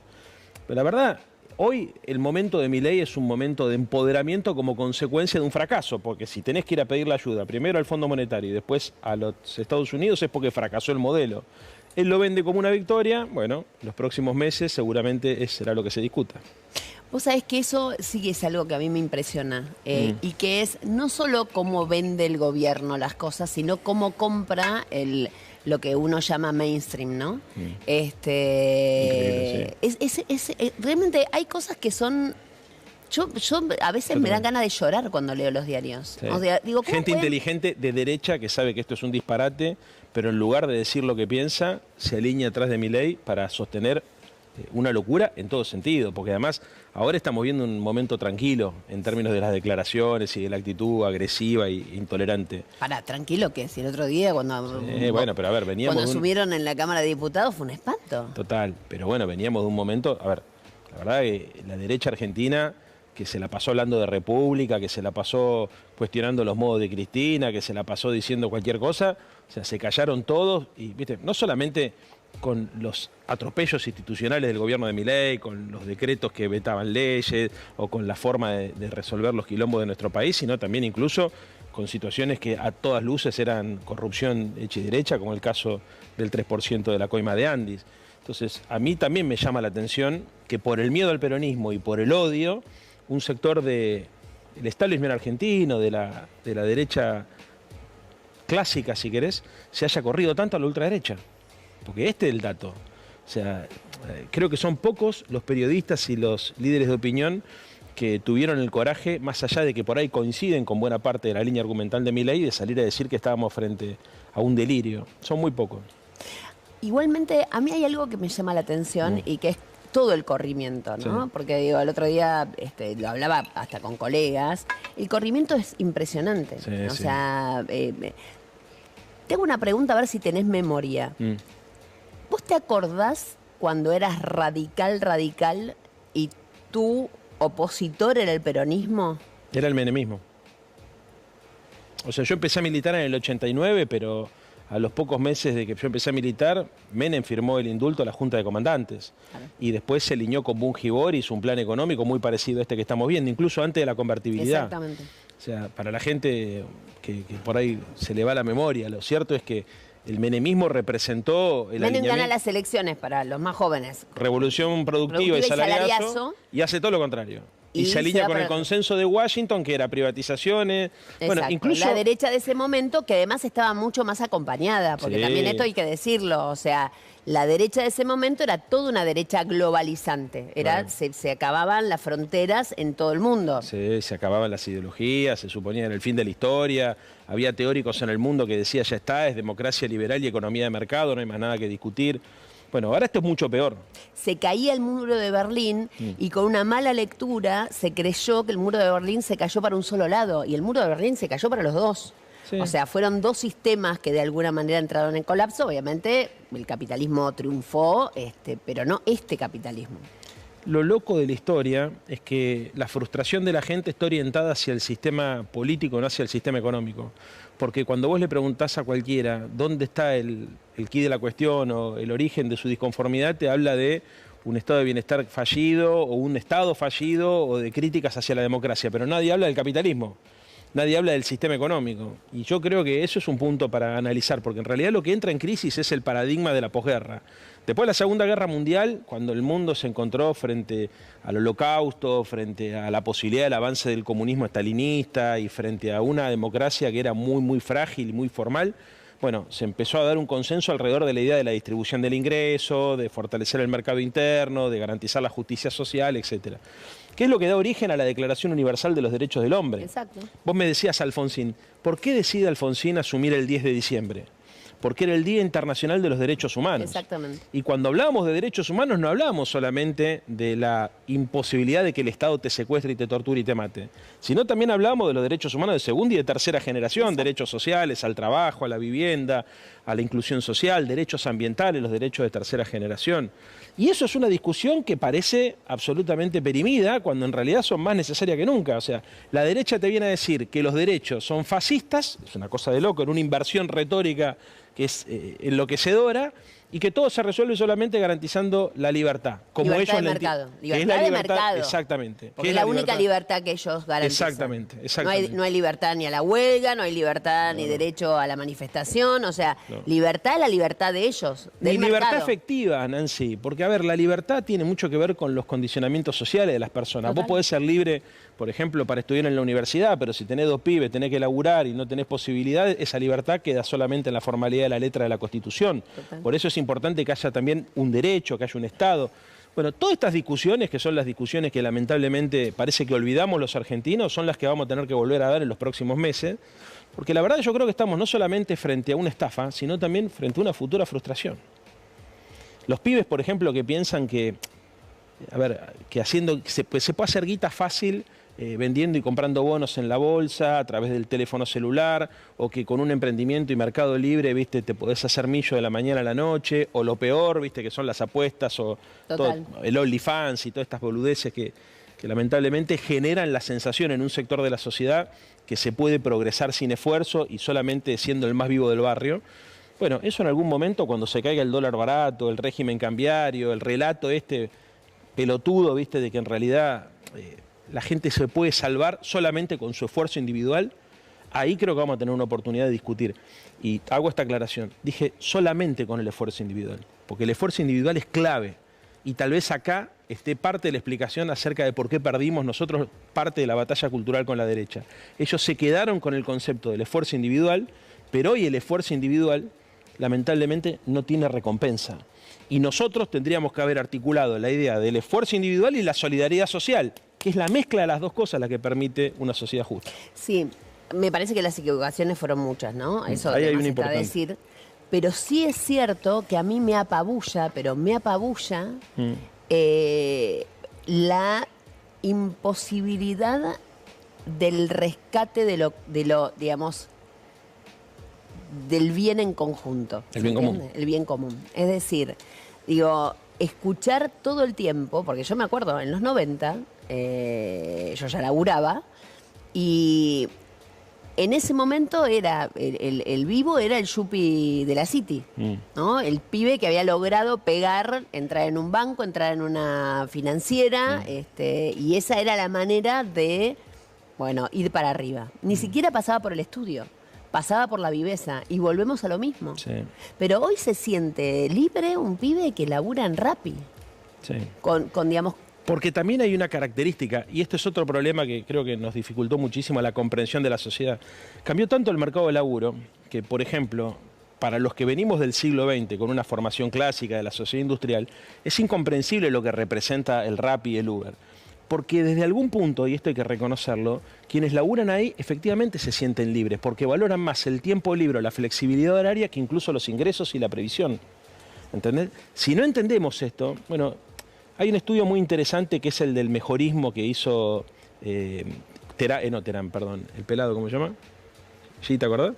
[SPEAKER 7] Pero la verdad, hoy el momento de Milei es un momento de empoderamiento como consecuencia de un fracaso, porque si tenés que ir a pedir la ayuda primero al Fondo Monetario y después a los Estados Unidos es porque fracasó el modelo. Él lo vende como una victoria, bueno, los próximos meses seguramente será lo que se discuta.
[SPEAKER 1] Vos sabés que eso sí que es algo que a mí me impresiona y que es no solo cómo vende el gobierno las cosas, sino cómo compra lo que uno llama mainstream, ¿no?
[SPEAKER 7] Increíble,
[SPEAKER 1] Realmente hay cosas que son... Yo a veces me dan ganas de llorar cuando leo los diarios.
[SPEAKER 7] Sí.
[SPEAKER 1] O sea, digo, ¿cómo
[SPEAKER 7] Gente
[SPEAKER 1] pueden-
[SPEAKER 7] inteligente de derecha que sabe que esto es un disparate, pero en lugar de decir lo que piensa, se alinea atrás de Milei para sostener una locura en todo sentido, porque además ahora estamos viendo un momento tranquilo en términos de las declaraciones y de la actitud agresiva e intolerante.
[SPEAKER 1] Pará, tranquilo, que si el otro día cuando...
[SPEAKER 7] Bueno, pero a ver, veníamos
[SPEAKER 1] Cuando
[SPEAKER 7] de un-
[SPEAKER 1] subieron en la Cámara de Diputados fue un espanto.
[SPEAKER 7] Total, pero bueno, veníamos de un momento, a ver, la verdad que la derecha argentina, que se la pasó hablando de república, que se la pasó cuestionando los modos de Cristina, que se la pasó diciendo cualquier cosa, o sea, se callaron todos y, viste, no solamente con los atropellos institucionales del gobierno de Milei, con los decretos que vetaban leyes o con la forma de resolver los quilombos de nuestro país, sino también incluso con situaciones que a todas luces eran corrupción hecha y derecha, como el caso del 3% de la coima de Andis. Entonces, a mí también me llama la atención que por el miedo al peronismo y por el odio, un sector del establishment argentino, de la derecha clásica, si querés, se haya corrido tanto a la ultraderecha. Porque este es el dato. O sea, creo que son pocos los periodistas y los líderes de opinión que tuvieron el coraje, más allá de que por ahí coinciden con buena parte de la línea argumental de Milei, de salir a decir que estábamos frente a un delirio. Son muy pocos.
[SPEAKER 1] Igualmente, a mí hay algo que me llama la atención y que es todo el corrimiento, ¿no?
[SPEAKER 7] Sí.
[SPEAKER 1] Porque digo, el otro día lo hablaba hasta con colegas, el corrimiento es impresionante.
[SPEAKER 7] Sí,
[SPEAKER 1] o
[SPEAKER 7] sí.
[SPEAKER 1] sea, tengo una pregunta, a ver si tenés memoria. ¿Vos te acordás cuando eras radical y tu opositor era el peronismo?
[SPEAKER 7] Era el menemismo. O sea, yo empecé a militar en el 89, pero a los pocos meses de que yo empecé a militar, Menem firmó el indulto a la Junta de Comandantes.
[SPEAKER 1] Claro.
[SPEAKER 7] Y después se alineó con Bunge y hizo un plan económico muy parecido a este que estamos viendo, incluso antes de la convertibilidad.
[SPEAKER 1] Exactamente.
[SPEAKER 7] O sea, para la gente que por ahí se le va la memoria, lo cierto es que el menemismo representó el
[SPEAKER 1] Menem gana
[SPEAKER 7] alineamiento,
[SPEAKER 1] las elecciones para los más jóvenes.
[SPEAKER 7] revolución productiva y salariazo,
[SPEAKER 1] salariazo.
[SPEAKER 7] y hace todo lo contrario. Y se
[SPEAKER 1] se
[SPEAKER 7] alinea
[SPEAKER 1] va
[SPEAKER 7] con
[SPEAKER 1] para
[SPEAKER 7] el
[SPEAKER 1] otro.
[SPEAKER 7] consenso de Washington, que era privatizaciones. Bueno,
[SPEAKER 1] Exacto.
[SPEAKER 7] incluso
[SPEAKER 1] La derecha de ese momento, que además estaba mucho más acompañada, porque
[SPEAKER 7] Sí.
[SPEAKER 1] también esto hay que decirlo, o sea, la derecha de ese momento era toda una derecha globalizante,
[SPEAKER 7] Claro.
[SPEAKER 1] se acababan las fronteras en todo el mundo.
[SPEAKER 7] se acababan las ideologías, se suponía en el fin de la historia. Había teóricos en el mundo que decían ya está, es democracia liberal y economía de mercado, no hay más nada que discutir. Bueno, ahora esto es mucho peor.
[SPEAKER 1] Se caía el muro de Berlín y con una mala lectura se creyó que el muro de Berlín se cayó para un solo lado y el muro de Berlín se cayó para los dos.
[SPEAKER 7] Sí.
[SPEAKER 1] O sea, fueron dos sistemas que de alguna manera entraron en colapso. Obviamente el capitalismo triunfó, pero no este capitalismo.
[SPEAKER 7] Lo loco de la historia es que la frustración de la gente está orientada hacia el sistema político, no hacia el sistema económico. Porque cuando vos le preguntás a cualquiera dónde está el quid de la cuestión o el origen de su disconformidad, te habla de un estado de bienestar fallido o un estado fallido o de críticas hacia la democracia. Pero nadie habla del capitalismo, nadie habla del sistema económico. Y yo creo que eso es un punto para analizar, porque en realidad lo que entra en crisis es el paradigma de la posguerra. Después de la Segunda Guerra Mundial, cuando el mundo se encontró frente al Holocausto, frente a la posibilidad del avance del comunismo estalinista y frente a una democracia que era muy, muy frágil y muy formal, bueno, se empezó a dar un consenso alrededor de la idea de la distribución del ingreso, de fortalecer el mercado interno, de garantizar la justicia social, etcétera. ¿Qué es lo que da origen a la Declaración Universal de los Derechos del Hombre?
[SPEAKER 1] Exacto.
[SPEAKER 7] Vos me decías, Alfonsín, ¿por qué decide Alfonsín asumir el 10 de diciembre? Porque era el Día Internacional de los Derechos Humanos.
[SPEAKER 1] Exactamente.
[SPEAKER 7] Y cuando hablamos de derechos humanos no hablamos solamente de la imposibilidad de que el Estado te secuestre y te torture y te mate, sino también hablamos de los derechos humanos de segunda y de tercera generación, derechos sociales, al trabajo, a la vivienda, a la inclusión social, derechos ambientales, los derechos de tercera generación. Y eso es una discusión que parece absolutamente perimida, cuando en realidad son más necesarias que nunca. O sea, la derecha te viene a decir que los derechos son fascistas, es una cosa de loco, en una inversión retórica que es enloquecedora, y que todo se resuelve solamente garantizando la libertad. Como
[SPEAKER 1] Libertad
[SPEAKER 7] ellos
[SPEAKER 1] de
[SPEAKER 7] la
[SPEAKER 1] mercado.
[SPEAKER 7] que es
[SPEAKER 1] Libertad
[SPEAKER 7] la
[SPEAKER 1] de
[SPEAKER 7] libertad,
[SPEAKER 1] mercado.
[SPEAKER 7] exactamente.
[SPEAKER 1] Porque
[SPEAKER 7] que
[SPEAKER 1] es la única libertad que ellos garantizan.
[SPEAKER 7] Exactamente, exactamente.
[SPEAKER 1] No hay libertad ni a la huelga, no hay libertad ni derecho a la manifestación, o sea, libertad es la libertad de ellos,
[SPEAKER 7] Ni
[SPEAKER 1] del
[SPEAKER 7] libertad
[SPEAKER 1] mercado.
[SPEAKER 7] efectiva, Nancy, porque a ver, la libertad tiene mucho que ver con los condicionamientos sociales de las personas.
[SPEAKER 1] Total.
[SPEAKER 7] Vos podés ser libre, por ejemplo, para estudiar en la universidad, pero si tenés 2 pibes, tenés que laburar y no tenés posibilidades, esa libertad queda solamente en la formalidad de la letra de la Constitución.
[SPEAKER 1] Total.
[SPEAKER 7] Por eso es importante que haya también un derecho, que haya un Estado. Bueno, todas estas discusiones, que son las discusiones que lamentablemente parece que olvidamos los argentinos, son las que vamos a tener que volver a dar en los próximos meses, porque la verdad yo creo que estamos no solamente frente a una estafa, sino también frente a una futura frustración. Los pibes, por ejemplo, que piensan que, a ver, que se puede hacer guita fácil vendiendo y comprando bonos en la bolsa, a través del teléfono celular, o que con un emprendimiento y mercado libre, viste, te podés hacer millo de la mañana a la noche, o lo peor, viste, que son las apuestas, o
[SPEAKER 1] Total.
[SPEAKER 7] el OnlyFans y todas estas boludeces que lamentablemente generan la sensación en un sector de la sociedad que se puede progresar sin esfuerzo y solamente siendo el más vivo del barrio. Bueno, eso en algún momento, cuando se caiga el dólar barato, el régimen cambiario, el relato pelotudo, viste, de que en realidad la gente se puede salvar solamente con su esfuerzo individual, ahí creo que vamos a tener una oportunidad de discutir. Y hago esta aclaración, dije solamente con el esfuerzo individual, porque el esfuerzo individual es clave. Y tal vez acá esté parte de la explicación acerca de por qué perdimos nosotros parte de la batalla cultural con la derecha. Ellos se quedaron con el concepto del esfuerzo individual, pero hoy el esfuerzo individual lamentablemente no tiene recompensa. Y nosotros tendríamos que haber articulado la idea del esfuerzo individual y la solidaridad social, que es la mezcla de las dos cosas la que permite una sociedad justa.
[SPEAKER 1] Sí, me parece que las equivocaciones fueron muchas, ¿no? Eso
[SPEAKER 7] Ahí hay
[SPEAKER 1] además
[SPEAKER 7] una
[SPEAKER 1] está
[SPEAKER 7] importante.
[SPEAKER 1] decir. Pero sí es cierto que a mí me apabulla, pero me apabulla la imposibilidad del rescate de lo, digamos, del bien en conjunto.
[SPEAKER 7] El bien común.
[SPEAKER 1] El bien común. Es decir, digo, escuchar todo el tiempo, porque yo me acuerdo, en los 90, yo ya laburaba, y en ese momento era el vivo era el yuppie de la City, ¿no? El pibe que había logrado pegar, entrar en un banco, entrar en una financiera, y esa era la manera de, bueno, ir para arriba. Ni siquiera pasaba por el estudio, pasaba por la viveza, y volvemos a lo mismo.
[SPEAKER 7] Sí.
[SPEAKER 1] Pero hoy se siente libre un pibe que labura en Rappi,
[SPEAKER 7] Sí.
[SPEAKER 1] con digamos...
[SPEAKER 7] Porque también hay una característica, y esto es otro problema que creo que nos dificultó muchísimo la comprensión de la sociedad. Cambió tanto el mercado de laburo que, por ejemplo, para los que venimos del siglo XX con una formación clásica de la sociedad industrial, es incomprensible lo que representa el Rappi y el Uber. Porque desde algún punto, y esto hay que reconocerlo, quienes laburan ahí efectivamente se sienten libres, porque valoran más el tiempo libre, la flexibilidad horaria, que incluso los ingresos y la previsión. ¿Entendés? Si no entendemos esto, bueno, hay un estudio muy interesante que es el del mejorismo que hizo Terán, perdón, el pelado, ¿cómo se llama? ¿Sí, te acordás?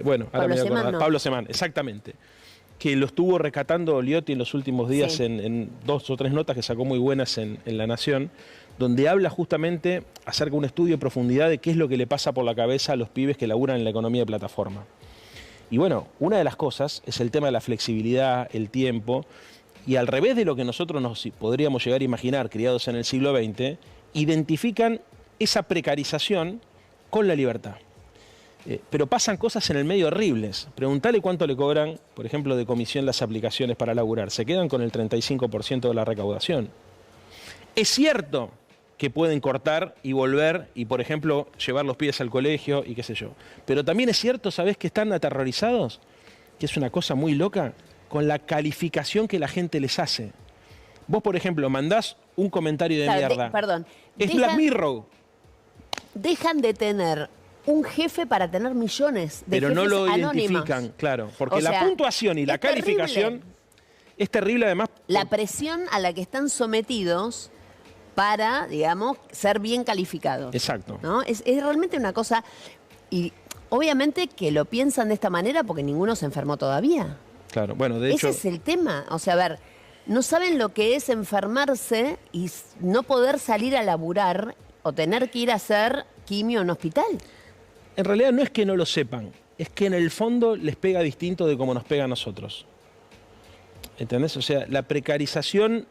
[SPEAKER 7] Bueno, ahora me voy a acordar.
[SPEAKER 1] Semán, no.
[SPEAKER 7] Pablo Semán, exactamente. Que lo estuvo rescatando Liotti en los últimos días
[SPEAKER 1] Sí.
[SPEAKER 7] en 2 o 3 notas que sacó muy buenas en La Nación, donde habla justamente acerca de un estudio de profundidad de qué es lo que le pasa por la cabeza a los pibes que laburan en la economía de plataforma. Y bueno, una de las cosas es el tema de la flexibilidad, el tiempo, y al revés de lo que nosotros nos podríamos llegar a imaginar, criados en el siglo XX, identifican esa precarización con la libertad. Pero pasan cosas en el medio horribles. Preguntale cuánto le cobran, por ejemplo, de comisión las aplicaciones para laburar. Se quedan con el 35% de la recaudación. Es cierto que pueden cortar y volver y, por ejemplo, llevar los pibes al colegio y qué sé yo. Pero también es cierto, ¿sabés que están aterrorizados? Que es una cosa muy loca, con la calificación que la gente les hace. Vos, por ejemplo, mandás un comentario de
[SPEAKER 1] Claro,
[SPEAKER 7] mierda.
[SPEAKER 1] perdón.
[SPEAKER 7] Es Black Mirror.
[SPEAKER 1] Dejan de tener un jefe para tener millones de
[SPEAKER 7] Pero no
[SPEAKER 1] jefes
[SPEAKER 7] lo
[SPEAKER 1] anónimos.
[SPEAKER 7] identifican, claro. Porque
[SPEAKER 1] O sea,
[SPEAKER 7] la puntuación y la
[SPEAKER 1] es
[SPEAKER 7] calificación
[SPEAKER 1] terrible.
[SPEAKER 7] es terrible además.
[SPEAKER 1] La presión a la que están sometidos para, digamos, ser bien calificados.
[SPEAKER 7] Exacto.
[SPEAKER 1] ¿No? Es realmente una cosa... Y obviamente que lo piensan de esta manera porque ninguno se enfermó todavía.
[SPEAKER 7] Claro, bueno, de hecho...
[SPEAKER 1] Ese es el tema. O sea, a ver, no saben lo que es enfermarse y no poder salir a laburar o tener que ir a hacer quimio en hospital.
[SPEAKER 7] En realidad no es que no lo sepan, es que en el fondo les pega distinto de como nos pega a nosotros. ¿Entendés? O sea, la precarización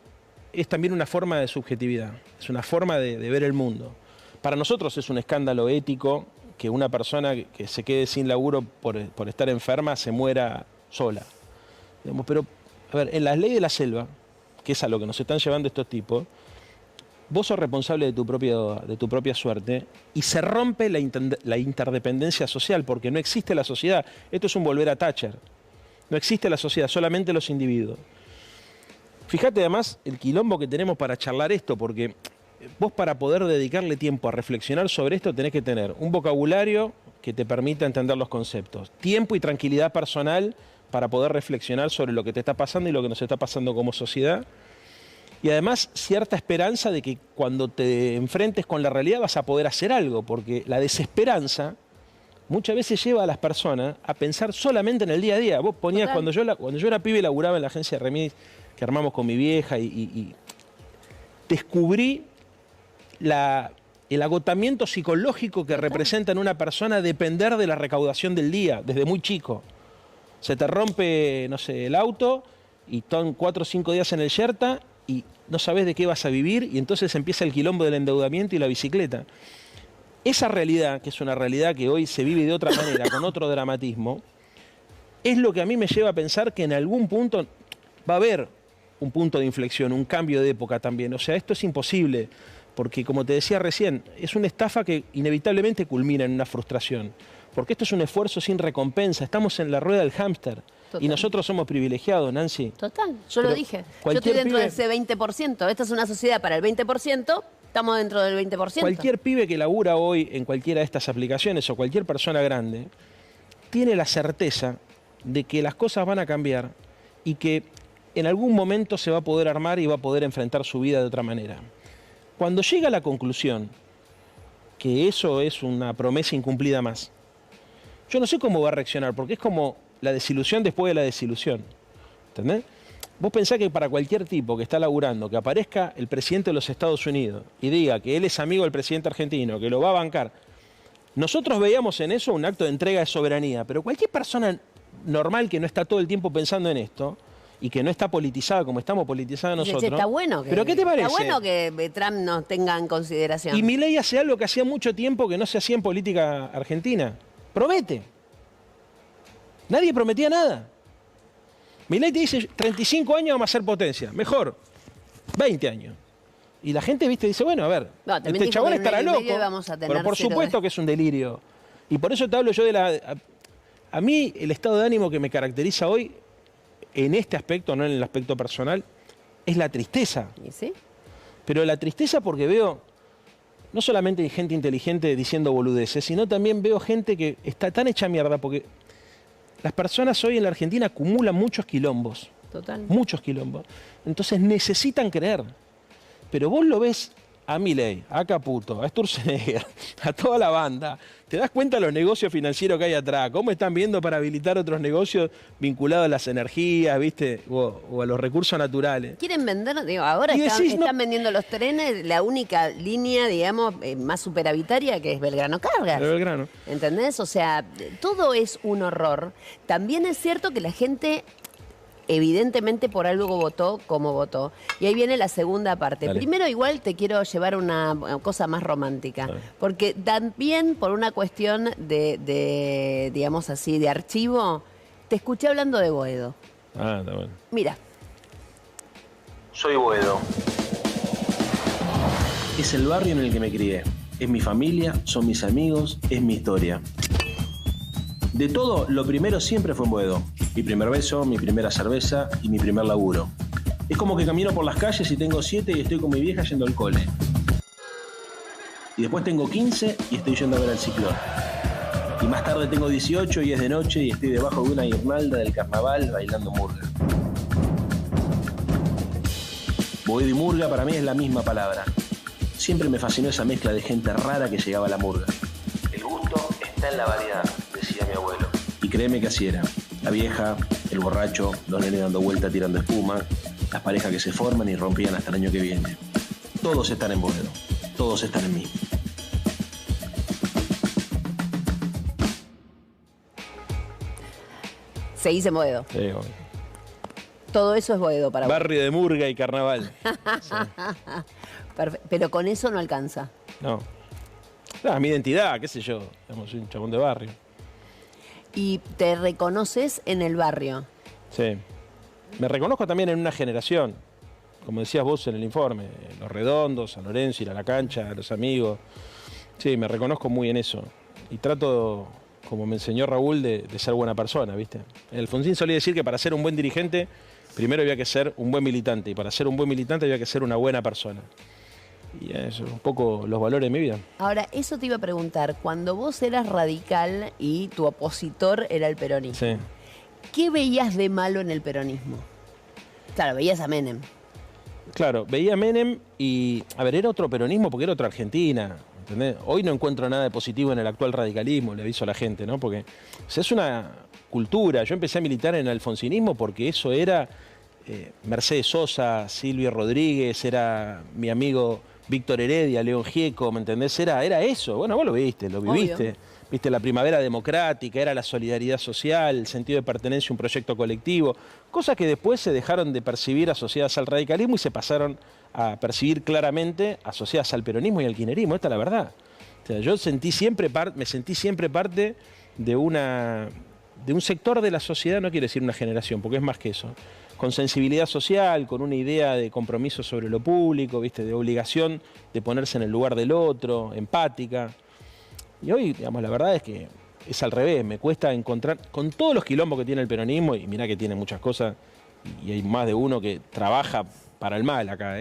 [SPEAKER 7] es también una forma de subjetividad, es una forma de ver el mundo. Para nosotros es un escándalo ético que una persona que se quede sin laburo por estar enferma se muera sola. Digamos, pero, a ver, en la ley de la selva, que es a lo que nos están llevando estos tipos, vos sos responsable de tu propia suerte y se rompe la interdependencia social porque no existe la sociedad. Esto es un volver a Thatcher. No existe la sociedad, solamente los individuos. Fíjate además el quilombo que tenemos para charlar esto, porque vos para poder dedicarle tiempo a reflexionar sobre esto tenés que tener un vocabulario que te permita entender los conceptos, tiempo y tranquilidad personal para poder reflexionar sobre lo que te está pasando y lo que nos está pasando como sociedad. Y además cierta esperanza de que cuando te enfrentes con la realidad vas a poder hacer algo, porque la desesperanza muchas veces lleva a las personas a pensar solamente en el día a día. Vos ponías, cuando yo era pibe laburaba en la agencia de remis que armamos con mi vieja y descubrí el agotamiento psicológico que representa en una persona depender de la recaudación del día, desde muy chico. Se te rompe, no sé, el auto y están 4 o 5 días en el yerta y no sabes de qué vas a vivir y entonces empieza el quilombo del endeudamiento y la bicicleta. Esa realidad, que es una realidad que hoy se vive de otra manera, con otro dramatismo, es lo que a mí me lleva a pensar que en algún punto va a haber un punto de inflexión, un cambio de época también. O sea, esto es imposible, porque como te decía recién, es una estafa que inevitablemente culmina en una frustración. Porque esto es un esfuerzo sin recompensa, estamos en la rueda del hámster.
[SPEAKER 1] Total.
[SPEAKER 7] Y nosotros somos privilegiados, Nancy.
[SPEAKER 1] Total, yo lo
[SPEAKER 7] Pero
[SPEAKER 1] dije. Yo
[SPEAKER 7] cualquier
[SPEAKER 1] estoy dentro
[SPEAKER 7] pibe-
[SPEAKER 1] de ese 20%. Esta es una sociedad para el 20%, estamos dentro del 20%.
[SPEAKER 7] Cualquier pibe que labura hoy en cualquiera de estas aplicaciones o cualquier persona grande tiene la certeza de que las cosas van a cambiar y que en algún momento se va a poder armar y va a poder enfrentar su vida de otra manera. Cuando llega a la conclusión que eso es una promesa incumplida más, yo no sé cómo va a reaccionar, porque es como la desilusión después de la desilusión. ¿Entendés? Vos pensás que para cualquier tipo que está laburando, que aparezca el presidente de los Estados Unidos y diga que él es amigo del presidente argentino, que lo va a bancar, nosotros veíamos en eso un acto de entrega de soberanía, pero cualquier persona normal que no está todo el tiempo pensando en esto y que no está politizada como estamos politizados nosotros.
[SPEAKER 1] Está bueno que,
[SPEAKER 7] ¿pero qué te parece?
[SPEAKER 1] Está bueno que Trump nos tenga en consideración.
[SPEAKER 7] Y Milei hace algo que hacía mucho tiempo que no se hacía en política argentina. Promete. Nadie prometía nada. Milei te dice, 35 años vamos a ser potencia. Mejor, 20 años. Y la gente, viste, dice, bueno, a ver,
[SPEAKER 1] no,
[SPEAKER 7] este chabón estará loco. Pero por supuesto que es un delirio. Y por eso te hablo yo de la... A mí, el estado de ánimo que me caracteriza hoy, en este aspecto, no en el aspecto personal, es la tristeza.
[SPEAKER 1] ¿Y sí?
[SPEAKER 7] Pero la tristeza porque veo, no solamente gente inteligente diciendo boludeces, sino también veo gente que está tan hecha mierda porque las personas hoy en la Argentina acumulan muchos quilombos.
[SPEAKER 1] Total.
[SPEAKER 7] Muchos quilombos. Entonces necesitan creer. Pero vos lo ves a Milei, a Caputo, a Sturzenegger, a toda la banda. ¿Te das cuenta de los negocios financieros que hay atrás? ¿Cómo están viendo para habilitar otros negocios vinculados a las energías, viste? O a los recursos naturales?
[SPEAKER 1] Quieren vender, digo, ahora están vendiendo los trenes, la única línea, digamos, más superavitaria que es Belgrano Cargas.
[SPEAKER 7] De Belgrano.
[SPEAKER 1] ¿Entendés? O sea, todo es un horror. También es cierto que la gente evidentemente por algo votó como votó. Y ahí viene la segunda parte.
[SPEAKER 7] Dale.
[SPEAKER 1] Primero igual te quiero llevar una cosa más romántica.
[SPEAKER 7] Dale.
[SPEAKER 1] Porque también por una cuestión de, digamos así, de archivo, te escuché hablando de Boedo.
[SPEAKER 7] Ah, está bueno.
[SPEAKER 1] Mira.
[SPEAKER 7] Soy Boedo. Es el barrio en el que me crié. Es mi familia, son mis amigos, es mi historia. De todo, lo primero siempre fue en Boedo. Mi primer beso, mi primera cerveza y mi primer laburo. Es como que camino por las calles y tengo 7 y estoy con mi vieja yendo al cole. Y después tengo 15 y estoy yendo a ver al ciclón. Y más tarde tengo 18 y es de noche y estoy debajo de una guirnalda del carnaval bailando murga. Boedo y murga para mí es la misma palabra. Siempre me fascinó esa mezcla de gente rara que llegaba a la murga. El gusto está en la variedad, decía mi abuelo. Y créeme que así era. La vieja, el borracho, los nenes dando vuelta tirando espuma, las parejas que se forman y rompían hasta el año que viene. Todos están en Boedo, todos están en mí.
[SPEAKER 1] Seguís en Boedo.
[SPEAKER 7] Sí, bueno.
[SPEAKER 1] Todo eso es Boedo para vos.
[SPEAKER 7] Barrio de murga y carnaval. Sí.
[SPEAKER 1] Pero con eso no alcanza.
[SPEAKER 7] No. No, mi identidad, qué sé yo. Soy un chabón de barrio.
[SPEAKER 1] Y te reconoces en el barrio.
[SPEAKER 7] Sí. Me reconozco también en una generación. Como decías vos en el informe. Los Redondos, San Lorenzo, ir a la cancha, los amigos. Sí, me reconozco muy en eso. Y trato, como me enseñó Raúl, de ser buena persona, ¿viste? Alfonsín solía decir que para ser un buen dirigente, primero había que ser un buen militante. Y para ser un buen militante había que ser una buena persona. Y eso, un poco los valores de mi vida.
[SPEAKER 1] Ahora, eso te iba a preguntar. Cuando vos eras radical y tu opositor era el peronismo,
[SPEAKER 7] Sí.
[SPEAKER 1] ¿qué veías de malo en el peronismo? Claro, veías a Menem.
[SPEAKER 7] Claro, veía a Menem y, a ver, era otro peronismo porque era otra Argentina, ¿entendés? Hoy no encuentro nada de positivo en el actual radicalismo, le aviso a la gente, ¿no? Porque o sea, es una cultura. Yo empecé a militar en el alfonsinismo porque eso era Mercedes Sosa, Silvio Rodríguez, era mi amigo Víctor Heredia, León Gieco, ¿me entendés? Era eso. Bueno, vos lo viste, lo viviste. Obvio. Viste la primavera democrática, era la solidaridad social, el sentido de pertenencia a un proyecto colectivo, cosas que después se dejaron de percibir asociadas al radicalismo y se pasaron a percibir claramente asociadas al peronismo y al kirchnerismo. Esta es la verdad. O sea, yo me sentí siempre parte de un sector de la sociedad, no quiero decir una generación, porque es más que eso, con sensibilidad social, con una idea de compromiso sobre lo público, ¿viste? De obligación de ponerse en el lugar del otro, empática. Y hoy, digamos, la verdad es que es al revés, me cuesta encontrar, con todos los quilombos que tiene el peronismo, y mirá que tiene muchas cosas, y hay más de uno que trabaja para el mal acá,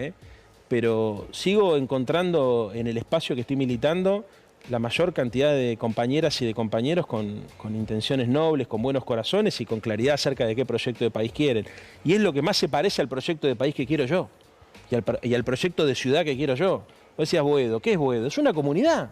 [SPEAKER 7] pero sigo encontrando en el espacio que estoy militando la mayor cantidad de compañeras y de compañeros con intenciones nobles, con buenos corazones y con claridad acerca de qué proyecto de país quieren. Y es lo que más se parece al proyecto de país que quiero yo y al proyecto de ciudad que quiero yo. Vos decías Boedo, ¿qué es Boedo? Es una comunidad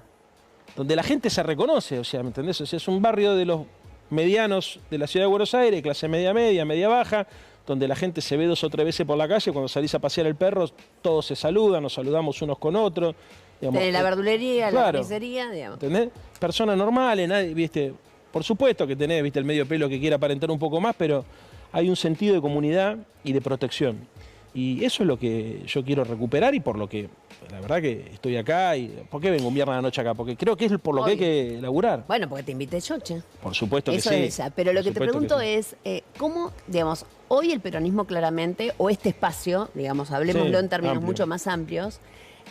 [SPEAKER 7] donde la gente se reconoce, o sea, ¿me entendés? O sea, es un barrio de los medianos de la ciudad de Buenos Aires, clase media, media baja, donde la gente se ve 2 o 3 veces por la calle, cuando salís a pasear el perro, todos se saludan, nos saludamos unos con otros. Digamos,
[SPEAKER 1] la verdulería,
[SPEAKER 7] claro,
[SPEAKER 1] la pizzería, digamos.
[SPEAKER 7] ¿Entendés? Personas normales, nadie, ¿viste? Por supuesto que tenés, ¿viste? El medio pelo que quiere aparentar un poco más, pero hay un sentido de comunidad y de protección. Y eso es lo que yo quiero recuperar y por lo que, la verdad que estoy acá. Y ¿por qué vengo un viernes a la noche acá? Porque creo que es por lo que hay que laburar.
[SPEAKER 1] Bueno, porque te invité yo, che.
[SPEAKER 7] Por supuesto que
[SPEAKER 1] eso
[SPEAKER 7] sí.
[SPEAKER 1] Es ella. Pero lo que te pregunto
[SPEAKER 7] sí.
[SPEAKER 1] es, ¿cómo, digamos, hoy el peronismo claramente, o este espacio, digamos, hablemoslo en términos mucho más amplios,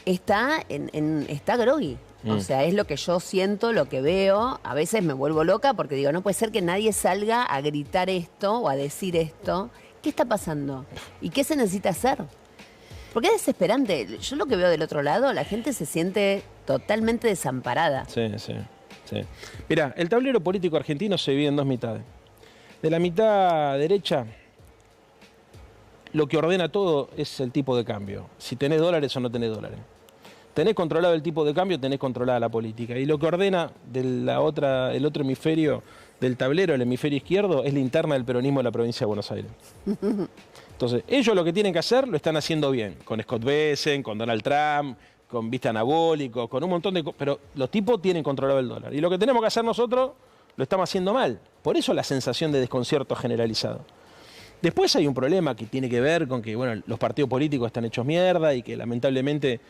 [SPEAKER 1] está groggy? O sea, es lo que yo siento, lo que veo. A veces me vuelvo loca porque digo, no puede ser que nadie salga a gritar esto o a decir esto. ¿Qué está pasando? ¿Y qué se necesita hacer? Porque es desesperante. Yo lo que veo del otro lado, la gente se siente totalmente desamparada.
[SPEAKER 7] Sí. Mirá, el tablero político argentino se divide en 2 mitades. De la mitad derecha, lo que ordena todo es el tipo de cambio. Si tenés dólares o no tenés dólares. Tenés controlado el tipo de cambio, tenés controlada la política. Y lo que ordena el otro hemisferio del tablero, el hemisferio izquierdo, es la interna del peronismo de la provincia de Buenos Aires. Entonces, ellos lo que tienen que hacer lo están haciendo bien. Con Scott Bessent, con Donald Trump, con Vista Anabólico, con un montón de cosas. Pero los tipos tienen controlado el dólar. Y lo que tenemos que hacer nosotros lo estamos haciendo mal. Por eso la sensación de desconcierto generalizado. Después hay un problema que tiene que ver con que bueno, los partidos políticos están hechos mierda y que lamentablemente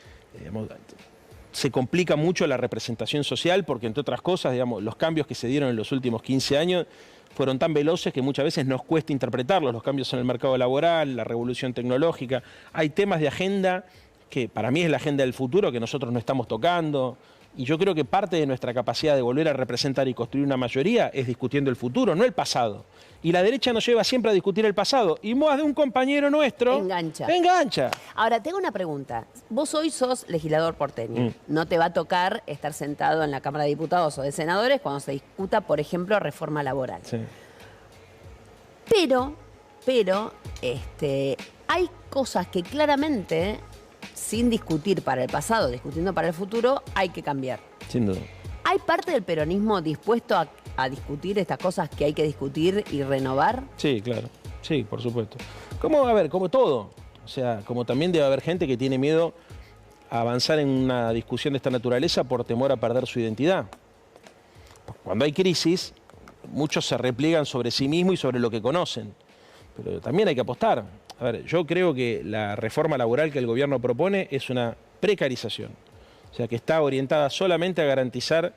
[SPEAKER 7] se complica mucho la representación social porque, entre otras cosas, digamos, los cambios que se dieron en los últimos 15 años fueron tan veloces que muchas veces nos cuesta interpretarlos, los cambios en el mercado laboral, la revolución tecnológica. Hay temas de agenda que para mí es la agenda del futuro que nosotros no estamos tocando. Y yo creo que parte de nuestra capacidad de volver a representar y construir una mayoría es discutiendo el futuro, no el pasado. Y la derecha nos lleva siempre a discutir el pasado. Y más de un compañero nuestro... Engancha.
[SPEAKER 1] Ahora, tengo una pregunta. Vos hoy sos legislador porteño. No te va a tocar estar sentado en la Cámara de Diputados o de Senadores cuando se discuta, por ejemplo, reforma laboral.
[SPEAKER 7] Sí.
[SPEAKER 1] Pero hay cosas que claramente, sin discutir para el pasado, discutiendo para el futuro, hay que cambiar.
[SPEAKER 7] Sin duda.
[SPEAKER 1] ¿Hay parte del peronismo dispuesto a discutir estas cosas que hay que discutir y renovar?
[SPEAKER 7] Sí, claro. Sí, por supuesto. Como todo. O sea, como también debe haber gente que tiene miedo a avanzar en una discusión de esta naturaleza por temor a perder su identidad. Cuando hay crisis, muchos se repliegan sobre sí mismos y sobre lo que conocen. Pero también hay que apostar. A ver, yo creo que la reforma laboral que el gobierno propone es una precarización. O sea, que está orientada solamente a garantizar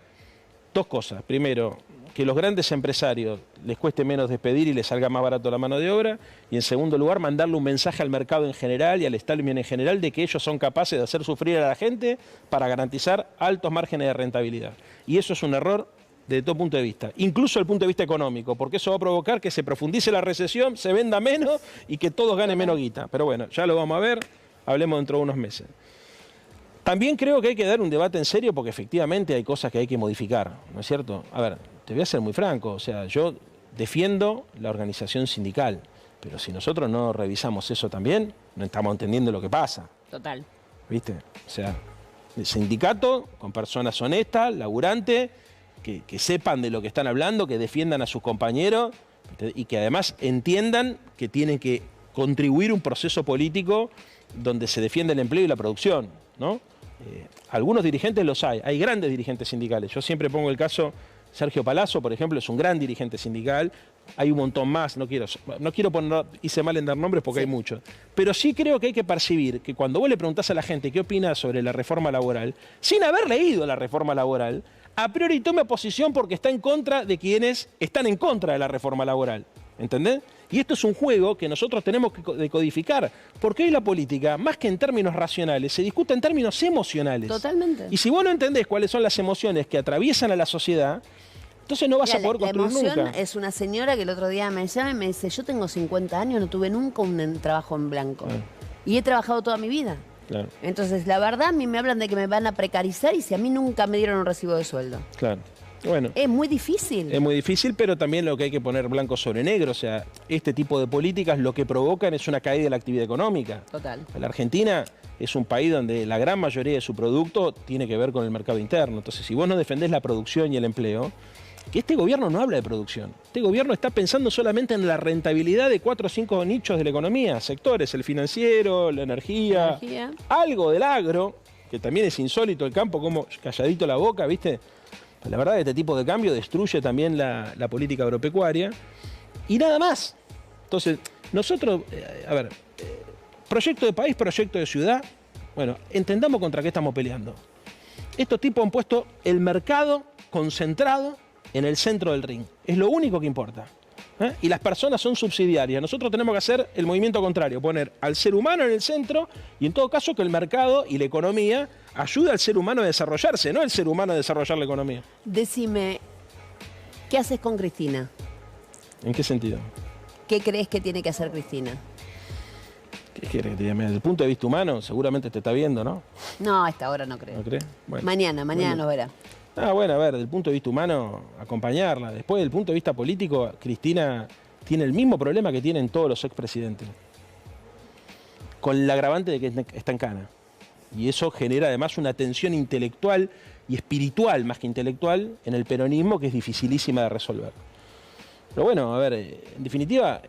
[SPEAKER 7] 2 cosas. Primero, que los grandes empresarios les cueste menos despedir y les salga más barato la mano de obra. Y en segundo lugar, mandarle un mensaje al mercado en general y al establishment en general de que ellos son capaces de hacer sufrir a la gente para garantizar altos márgenes de rentabilidad. Y eso es un error desde todo punto de vista, incluso desde el punto de vista económico, porque eso va a provocar que se profundice la recesión, se venda menos y que todos ganen menos guita. Pero bueno, ya lo vamos a ver, hablemos dentro de unos meses. También creo que hay que dar un debate en serio porque efectivamente hay cosas que hay que modificar, ¿no es cierto? A ver, te voy a ser muy franco, o sea, yo defiendo la organización sindical, pero si nosotros no revisamos eso también, no estamos entendiendo lo que pasa.
[SPEAKER 1] Total.
[SPEAKER 7] ¿Viste? O sea, el sindicato con personas honestas, laburantes, que sepan de lo que están hablando, que defiendan a sus compañeros y que además entiendan que tienen que contribuir a un proceso político donde se defiende el empleo y la producción, ¿no? Algunos dirigentes los hay grandes dirigentes sindicales. Yo siempre pongo el caso, Sergio Palazzo, por ejemplo, es un gran dirigente sindical. Hay un montón más, no quiero poner, hice mal en dar nombres porque hay muchos. Pero sí creo que hay que percibir que cuando vos le preguntás a la gente qué opina sobre la reforma laboral, sin haber leído la reforma laboral, a priori tome posición porque está en contra de quienes están en contra de la reforma laboral. ¿Entendés? Y esto es un juego que nosotros tenemos que decodificar, porque hoy la política, más que en términos racionales, se discute en términos emocionales.
[SPEAKER 1] Totalmente.
[SPEAKER 7] Y si vos no entendés cuáles son las emociones que atraviesan a la sociedad, entonces no vas a poder construir nunca.
[SPEAKER 1] La emoción es una señora que el otro día me llama y me dice, yo tengo 50 años, no tuve nunca un trabajo en blanco. Y he trabajado toda mi vida.
[SPEAKER 7] Claro.
[SPEAKER 1] Entonces, la verdad, a mí me hablan de que me van a precarizar y si a mí nunca me dieron un recibo de sueldo.
[SPEAKER 7] Claro. Bueno.
[SPEAKER 1] Es muy difícil.
[SPEAKER 7] Es muy difícil, pero también lo que hay que poner blanco sobre negro. O sea, este tipo de políticas lo que provocan es una caída de la actividad económica.
[SPEAKER 1] Total.
[SPEAKER 7] La Argentina es un país donde la gran mayoría de su producto tiene que ver con el mercado interno. Entonces, si vos no defendés la producción y el empleo, que este gobierno no habla de producción. Este gobierno está pensando solamente en la rentabilidad de 4 o 5 nichos de la economía, sectores, el financiero, la energía, algo del agro, que también es insólito el campo, como calladito la boca, ¿viste? La verdad, este tipo de cambio destruye también la política agropecuaria y nada más. Entonces, nosotros, proyecto de país, proyecto de ciudad, bueno, entendamos contra qué estamos peleando. Estos tipos han puesto el mercado concentrado en el centro del ring. Es lo único que importa. Y las personas son subsidiarias. Nosotros tenemos que hacer el movimiento contrario, poner al ser humano en el centro y en todo caso que el mercado y la economía ayude al ser humano a desarrollarse, no el ser humano a desarrollar la economía.
[SPEAKER 1] Decime, ¿qué haces con Cristina?
[SPEAKER 7] ¿En qué sentido?
[SPEAKER 1] ¿Qué crees que tiene que hacer Cristina?
[SPEAKER 7] ¿Qué quieres que te diga? Desde el punto de vista humano, seguramente te está viendo, ¿no?
[SPEAKER 1] No, a esta hora no creo.
[SPEAKER 7] ¿No crees? Bueno.
[SPEAKER 1] Mañana nos verá.
[SPEAKER 7] Bueno, a ver, desde el punto de vista humano, acompañarla. Después, desde el punto de vista político, Cristina tiene el mismo problema que tienen todos los expresidentes. Con el agravante de que está en cana. Y eso genera además una tensión intelectual y espiritual, más que intelectual, en el peronismo que es dificilísima de resolver. Pero bueno, a ver, en definitiva,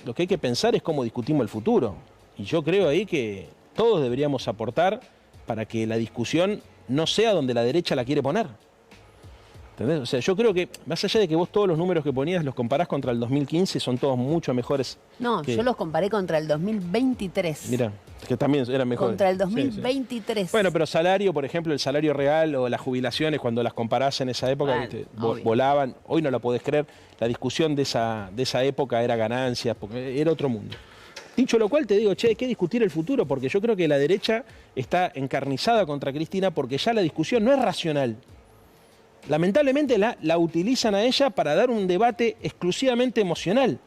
[SPEAKER 7] lo que hay que pensar es cómo discutimos el futuro. Y yo creo ahí que todos deberíamos aportar para que la discusión no sea donde la derecha la quiere poner. ¿Entendés? O sea, yo creo que, más allá de que vos todos los números que ponías los comparás contra el 2015, son todos mucho mejores.
[SPEAKER 1] No, yo los comparé contra el 2023.
[SPEAKER 7] Mirá, que también eran mejores.
[SPEAKER 1] Contra el 2023.
[SPEAKER 7] Sí. Bueno, pero salario, por ejemplo, el salario real o las jubilaciones, cuando las comparás en esa época, ¿viste? Volaban. Hoy no lo podés creer. La discusión de esa época era ganancias, porque era otro mundo. Dicho lo cual, te digo, hay que discutir el futuro, porque yo creo que la derecha está encarnizada contra Cristina porque ya la discusión no es racional. Lamentablemente la utilizan a ella para dar un debate exclusivamente emocional.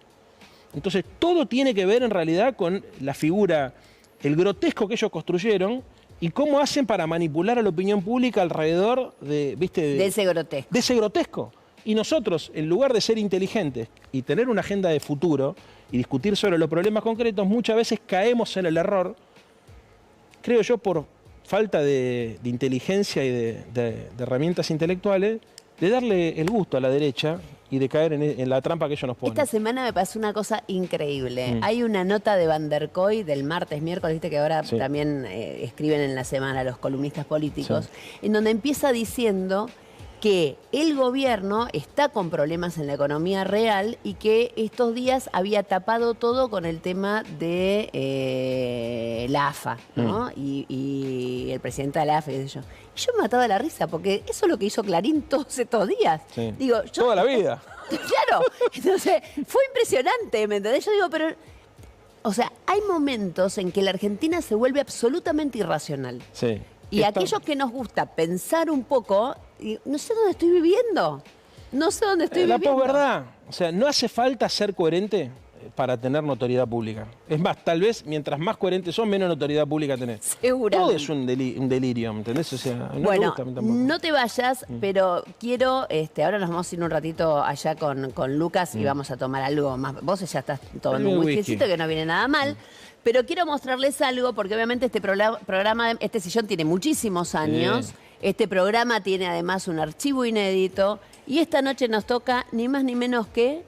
[SPEAKER 7] Entonces todo tiene que ver en realidad con la figura, el grotesco que ellos construyeron y cómo hacen para manipular a la opinión pública alrededor de
[SPEAKER 1] ese grotesco.
[SPEAKER 7] De ese grotesco. Y nosotros, en lugar de ser inteligentes y tener una agenda de futuro y discutir sobre los problemas concretos, muchas veces caemos en el error, creo yo, por falta de inteligencia y de herramientas intelectuales, de darle el gusto a la derecha y de caer en la trampa que ellos nos ponen.
[SPEAKER 1] Esta semana me pasó una cosa increíble. Hay una nota de Van der Koy del martes, miércoles, viste que ahora también escriben en la semana los columnistas políticos, en donde empieza diciendo que el gobierno está con problemas en la economía real y que estos días había tapado todo con el tema de la AFA, ¿no? Y el presidente de la AFA, qué sé yo. Y yo me mataba de la risa, porque eso es lo que hizo Clarín todos estos días.
[SPEAKER 7] Sí.
[SPEAKER 1] Digo,
[SPEAKER 7] toda la vida.
[SPEAKER 1] Claro, entonces fue impresionante, ¿me entendés? Yo digo, pero... O sea, hay momentos en que la Argentina se vuelve absolutamente irracional.
[SPEAKER 7] Sí.
[SPEAKER 1] Y aquellos que nos gusta pensar un poco, no sé dónde estoy viviendo. No sé dónde estoy viviendo.
[SPEAKER 7] La posverdad. O sea, no hace falta ser coherente para tener notoriedad pública. Es más, tal vez mientras más coherentes son, menos notoriedad pública tenés.
[SPEAKER 1] Seguramente.
[SPEAKER 7] Todo es un delirio, ¿entendés? O sea, no
[SPEAKER 1] bueno,
[SPEAKER 7] me gusta a mí tampoco.
[SPEAKER 1] No te vayas, pero quiero, ahora nos vamos a ir un ratito allá con Lucas y vamos a tomar algo más. Vos ya estás tomando un whiskycito que no viene nada mal. Pero quiero mostrarles algo, porque obviamente este programa, este sillón tiene muchísimos años. Este programa tiene además un archivo inédito. Y esta noche nos toca ni más ni menos que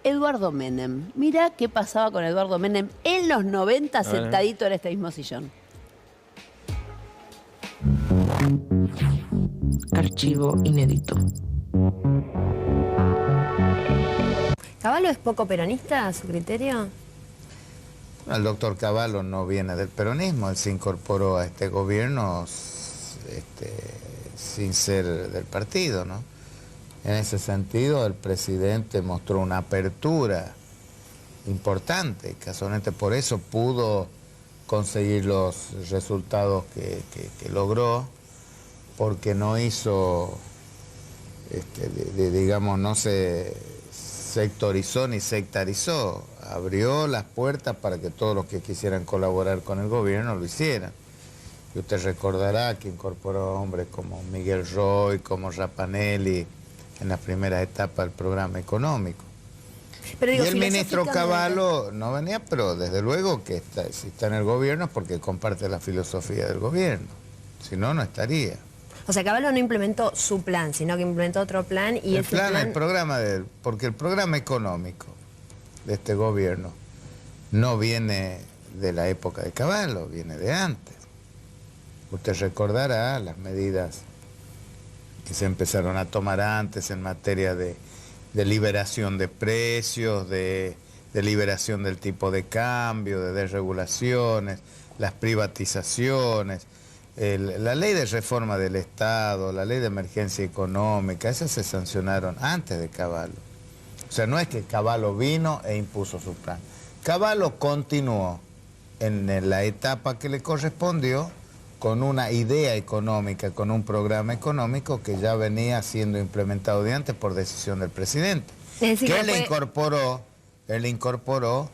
[SPEAKER 1] Eduardo Menem. Mirá qué pasaba con Eduardo Menem en los 90 sentadito en este mismo sillón.
[SPEAKER 5] Archivo inédito.
[SPEAKER 1] ¿Caballo es poco peronista a su criterio?
[SPEAKER 8] El doctor Cavallo no viene del peronismo, él se incorporó a este gobierno sin ser del partido, ¿no? En ese sentido, el presidente mostró una apertura importante, casualmente por eso pudo conseguir los resultados que logró, porque no hizo, digamos, no se sectorizó ni sectarizó, abrió las puertas para que todos los que quisieran colaborar con el gobierno lo hicieran. Y usted recordará que incorporó hombres como Miguel Roy, como Rapanelli, en la primera etapa del programa económico.
[SPEAKER 1] Pero digo,
[SPEAKER 8] y el ministro
[SPEAKER 1] filosóficamente-
[SPEAKER 8] Cavallo no venía, pero desde luego que si está en el gobierno es porque comparte la filosofía del gobierno. Si no, no estaría.
[SPEAKER 9] O sea, Cavallo no implementó su plan, sino que implementó otro plan y ese plan...
[SPEAKER 8] El programa de él, porque el programa económico de este gobierno no viene de la época de Cavallo, viene de antes. Usted recordará las medidas que se empezaron a tomar antes en materia de liberación de precios, de liberación del tipo de cambio, de desregulaciones, las privatizaciones, la ley de reforma del Estado, la ley de emergencia económica, esas se sancionaron antes de Cavallo. O sea, no es que Cavallo vino e impuso su plan. Cavallo continuó en la etapa que le correspondió con una idea económica, con un programa económico que ya venía siendo implementado de antes por decisión del presidente.
[SPEAKER 9] Es decir,
[SPEAKER 8] Que
[SPEAKER 9] que
[SPEAKER 8] él le incorporó,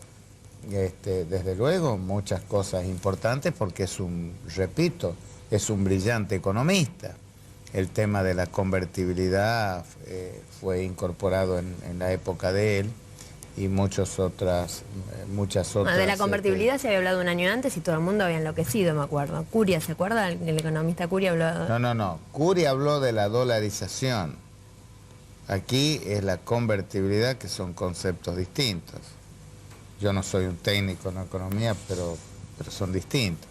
[SPEAKER 8] desde luego, muchas cosas importantes porque repito, es un brillante economista. El tema de la convertibilidad fue incorporado en la época de él y muchas otras.
[SPEAKER 9] De la convertibilidad se había hablado un año antes y todo el mundo había enloquecido, me acuerdo. Curia, ¿se acuerda? El economista Curia habló...
[SPEAKER 8] No. Curia habló de la dolarización. Aquí es la convertibilidad, que son conceptos distintos. Yo no soy un técnico en economía, pero son distintos.